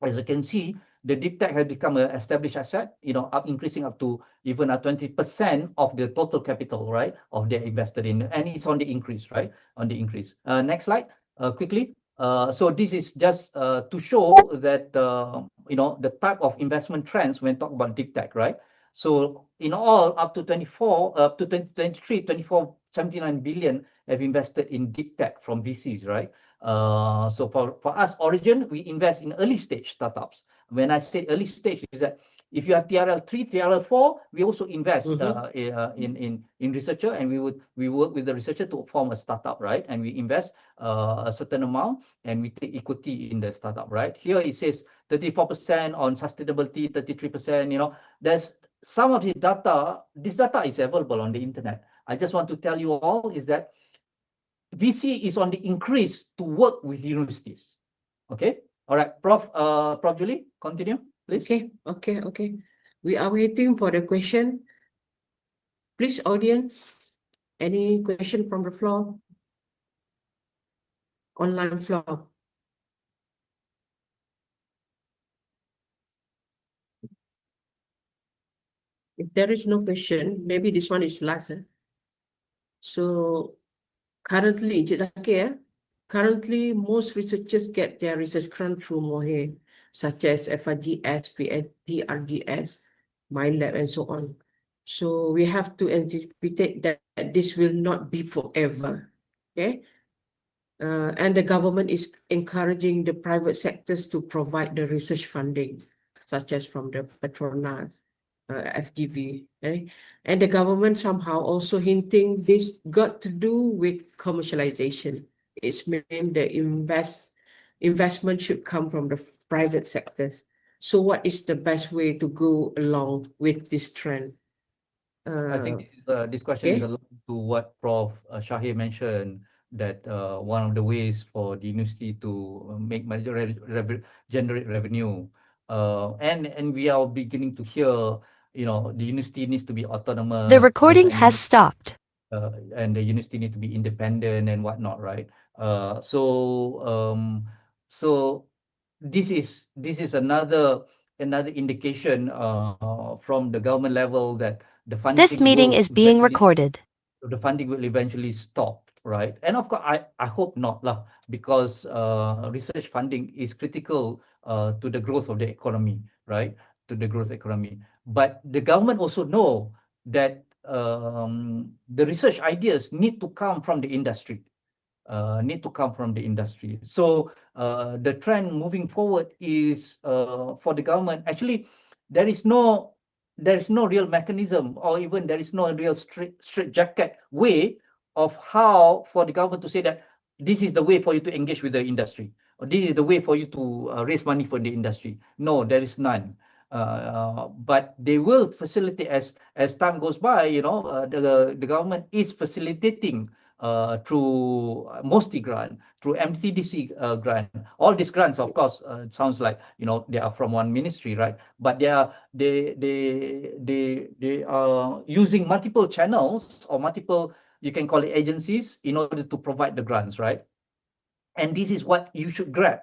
As you can see, the deep tech has become an established asset, increasing up to even 20% of the total capital, right, of their invested in, and it's on the increase, right, on the increase. Next slide, quickly. So this is just to show that, the type of investment trends when talk about deep tech, right? So in all, up to 2023, 79 billion have invested in deep tech from VCs, right? So for us, Origin, we invest in early stage startups. When I say early stage, is that if you have TRL3, TRL4, we also invest in researcher, and we work with the researcher to form a startup, right? And we invest a certain amount, and we take equity in the startup, right? Here it says 34% on sustainability, 33%. There's some of the data. This data is available on the internet. I just want to tell you all is that VC is on the increase to work with universities. Okay. All right, Prof. Julie, continue, please.
Okay. We are waiting for the question. Please, audience, any question from the floor? Online floor. If there is no question, maybe this one is last. So currently, Encik Zakir, currently most researchers get their research grant through MOHE, such as FRGS, PRGS, MyLab, and so on. So we have to anticipate that this will not be forever. Okay. And the government is encouraging the private sectors to provide the research funding, such as from the Petronas, FGV. Okay? And the government somehow also hinting this got to do with commercialization. It's meant the investment should come from the private sectors. So what is the best way to go along with this trend?
I think this question is
Okay.
aligned to what Prof. Shahir mentioned, that one of the ways for the university to make generate revenue, and we are beginning to hear, the university needs to be autonomous.
The recording has stopped.
And the university need to be independent and whatnot, right? So this is another indication from the government level that the funding
This meeting is being recorded.
the funding will eventually stop, right? And of course, I hope not lah, because research funding is critical to the growth of the economy, right? To the growth economy. But the government also know that the research ideas need to come from the industry. So the trend moving forward is for the government. Actually, there is no real mechanism, or even there is no real straight jacket way of how for the government to say that this is the way for you to engage with the industry, or this is the way for you to raise money for the industry. No, there is none. But they will facilitate as time goes by. The government is facilitating through MOSTI grant, through MTDC grant. All these grants, of course, it sounds like they are from one ministry, right? But they are using multiple channels or multiple, you can call it, agencies in order to provide the grants, right? And this is what you should grab,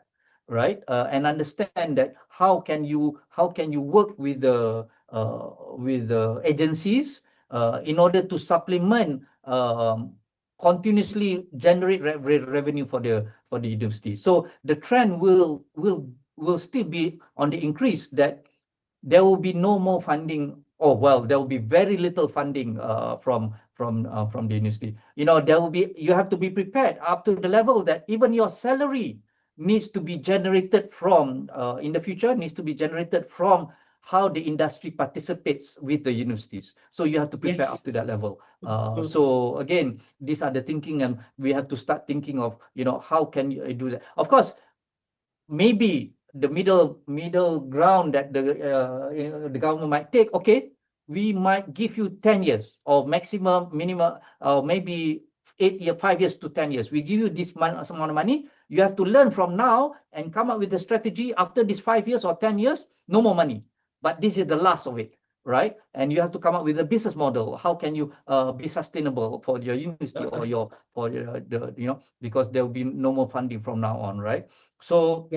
right? And understand that how can you work with the agencies in order to supplement, continuously generate revenue for the university. So the trend will still be on the increase, that there will be no more funding, or there will be very little funding from the university. You have to be prepared up to the level that even your salary needs to be generated from in the future, needs to be generated from how the industry participates with the universities. So you have to prepare up to that level. So again, these are the thinking, and we have to start thinking of how can you do that. Of course, maybe the middle ground that the government might take. Okay, we might give you 10 years, or minimum, maybe 5 years to 10 years. We give you this amount of money. You have to learn from now and come up with a strategy. After these 5 years or 10 years, no more money. But this is the last of it, right? And you have to come up with a business model. How can you be sustainable for your university or because there will be no more funding from now on, right? So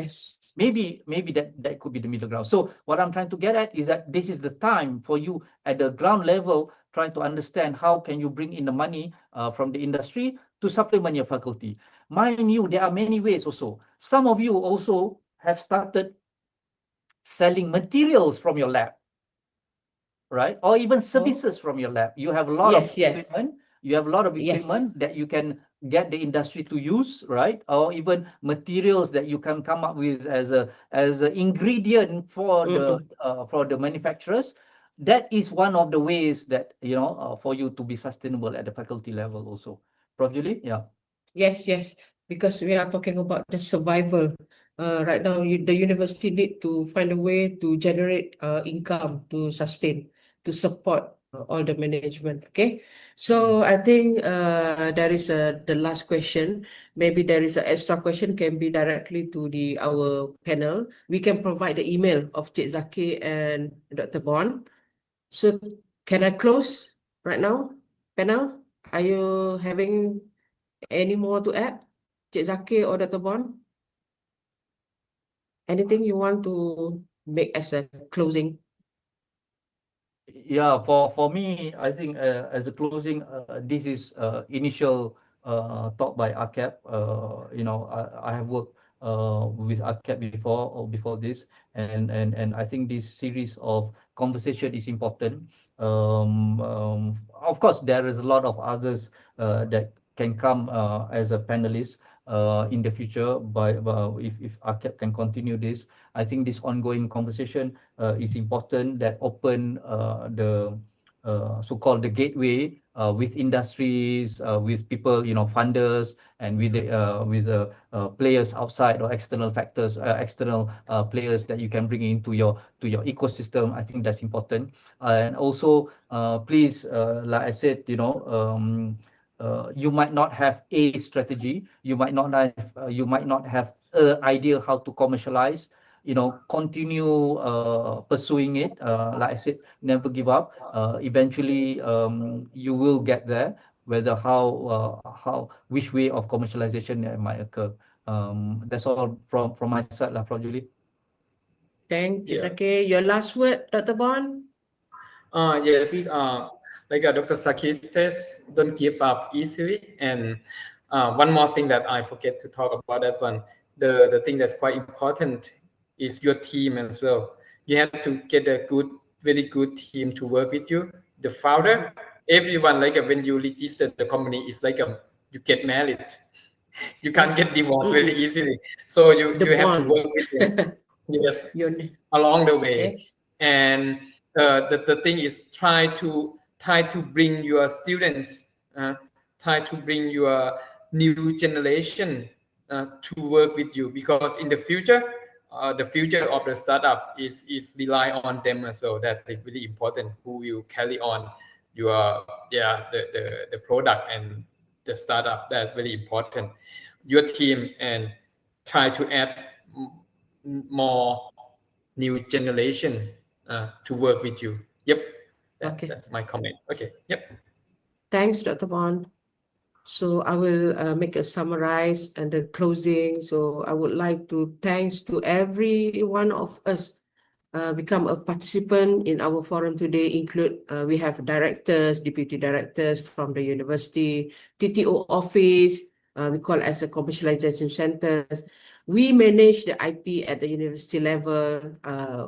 maybe that could be the middle ground. So what I'm trying to get at is that this is the time for you at the ground level, trying to understand how can you bring in the money from the industry to supplement your faculty. Mind you, there are many ways also. Some of you also have started selling materials from your lab, right? Or even services from your lab. You have a lot of equipment. You have a lot of equipment that you can get the industry to use, right? Or even materials that you can come up with as an ingredient for the manufacturers. That is one of the ways that for you to be sustainable at the faculty level also. Prof. Julie, yeah.
Yes, because we are talking about the survival. Right now, the university need to find a way to generate income to sustain, to support all the management. Okay, so I think there is the last question. Maybe there is an extra question, can be directly to our panel. We can provide the email of Cik Zaki and Dr. Bond. So can I close right now, panel? Are you having any more to add, Cik Zaki or Dr. Bond? Anything you want to make as a closing?
Yeah, for me, I think as a closing, this is initial talk by ACAP. I have worked with ACAP before or before this, and I think this series of conversation is important. Of course, there is a lot of others that can come as a panelist in the future. If ACAP can continue this, I think this ongoing conversation is important, that open the so-called the gateway with industries, with people, funders, and with players outside or external factors, external players that you can bring into your ecosystem. I think that's important. And also, please, like I said, you might not have a strategy, you might not have an idea how to commercialize. Continue pursuing it. Like I said, never give up. Eventually, you will get there, whether which way of commercialization that might occur. That's all from my side, Prof. Julie.
Thank you,
Yeah.
Zaki. Your last word, Dr. Bond?
Yes, like Dr. Saki says, don't give up easily. And one more thing that I forget to talk about that one, the thing that's quite important is your team as well. You have to get a very good team to work with you. The founder, everyone, like when you register the company, it's like you get married. You can't get divorced very easily. So you have to work with them. Yes, along the way. And the thing is try to bring your students, try to bring your new generation to work with you, because in the future of the startup is rely on them as well. That's like really important, who will carry on your the product and the startup. That's very important, your team, and try to add more new generation to work with you. Yep. That's my comment. Okay. Yep.
Thanks, Dr. Bond. So I will make a summarize and the closing. So I would like to thanks to every one of us become a participant in our forum today. Include we have directors, deputy directors from the university, TTO office, we call as a commercialization centers. We manage the IP at the university level.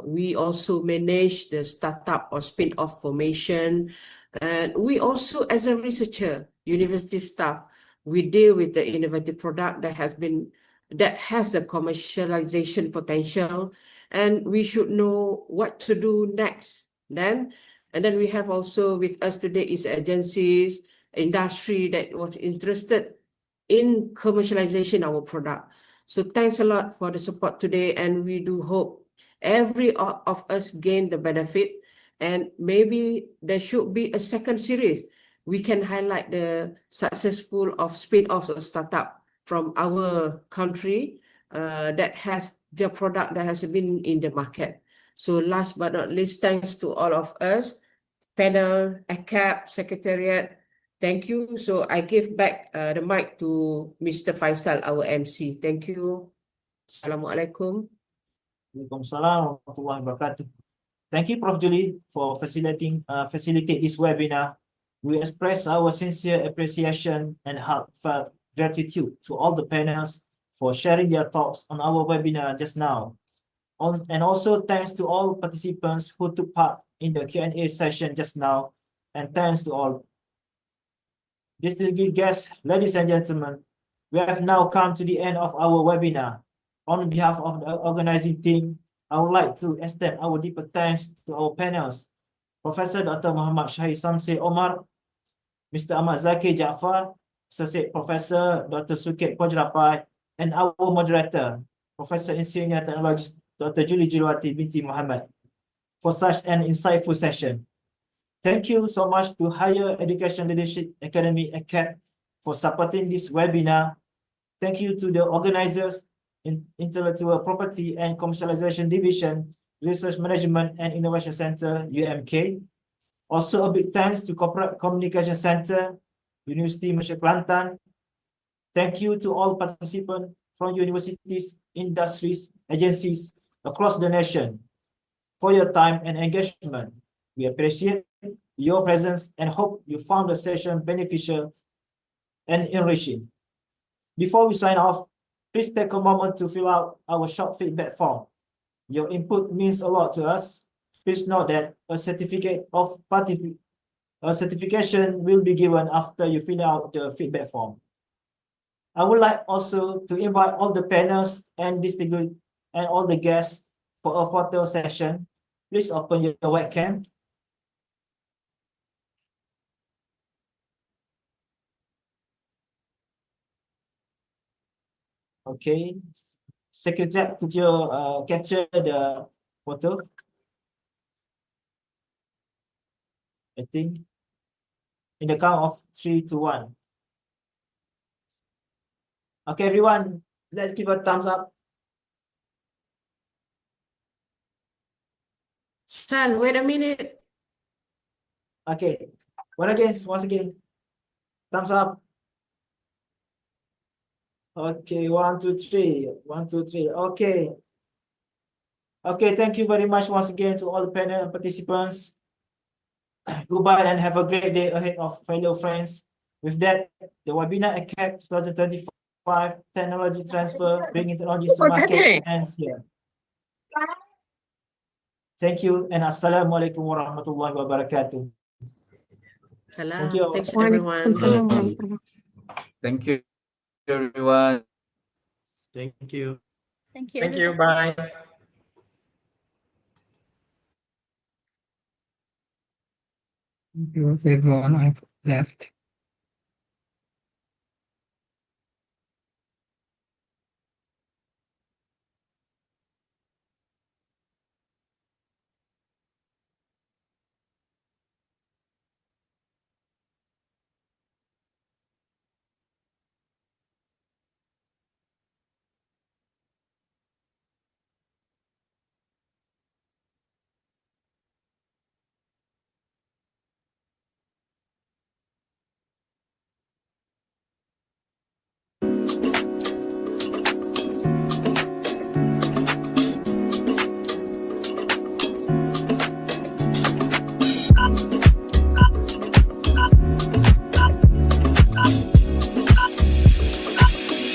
We also manage the startup or spin-off formation. And we also, as a researcher, university staff, we deal with the innovative product that has the commercialization potential, and we should know what to do next. And then we have also with us today is agencies, industry that was interested in commercialization our product. So thanks a lot for the support today, and we do hope every of us gain the benefit. And maybe there should be a second series. We can highlight the successful of spin-offs or startup from our country that has their product that has been in the market. So last but not least, thanks to all of us, panel, ACAP, Secretariat. Thank you. So I give back the mic to Mr. Faisal, our MC. Thank you. Assalamualaikum.
Waalaikumsalam warahmatullahi wabarakatuh. Thank you, Prof. Julie, for facilitate this webinar. We express our sincere appreciation and heartfelt gratitude to all the panels for sharing their thoughts on our webinar just now. And also thanks to all participants who took part in the Q&A session just now. And thanks to all distinguished guests, ladies and gentlemen. We have now come to the end of our webinar. On behalf of the organizing team, I would like to extend our deeper thanks to our panels, Professor Dr. Muhammad Shahid Samsi Omar, Mr. Ahmad Zaki Jaafar, Associate Professor Dr. Sukit Pojrapai, and our moderator, Professor in Senior Technologist Dr. Julie Jirwati binti Muhammad, for such an insightful session. Thank you so much to Higher Education Leadership Academy ACAP for supporting this webinar. Thank you to the organizers in Intellectual Property and Commercialization Division, Research Management and Innovation Center, UMK. Also a big thanks to Corporate Communication Center, University Malaysia Kelantan. Thank you to all participants from universities, industries, agencies across the nation for your time and engagement. We appreciate your presence and hope you found the session beneficial and enriching. Before we sign off, please take a moment to fill out our short feedback form. Your input means a lot to us. Please note that a certificate of certification will be given after you fill out the feedback form. I would like also to invite all the panels and distinguished and all the guests for a photo session. Please open your webcam. Okay, Secretary, could you capture the photo? I think in the count of 3, 2, 1. Okay, everyone, let's give a thumbs up.
Stan, wait a minute.
Okay, once again, thumbs up. Okay, 1, 2, 3, 1, 2, 3. Okay. Okay, thank you very much once again to all the panel participants. Goodbye and have a great day ahead of fellow friends. With that, the webinar ACAP 2025 Technology Transfer Bringing Technologies to Market ends here. Thank you and Assalamualaikum warahmatullahi wabarakatuh.
Salam.
Thank you.
Thanks everyone.
Thank you, everyone.
Thank you.
Thank you.
Thank you. Bye.
Thank you, everyone. I've left.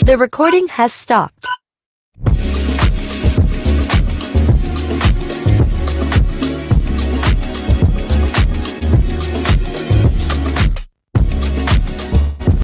The recording has stopped.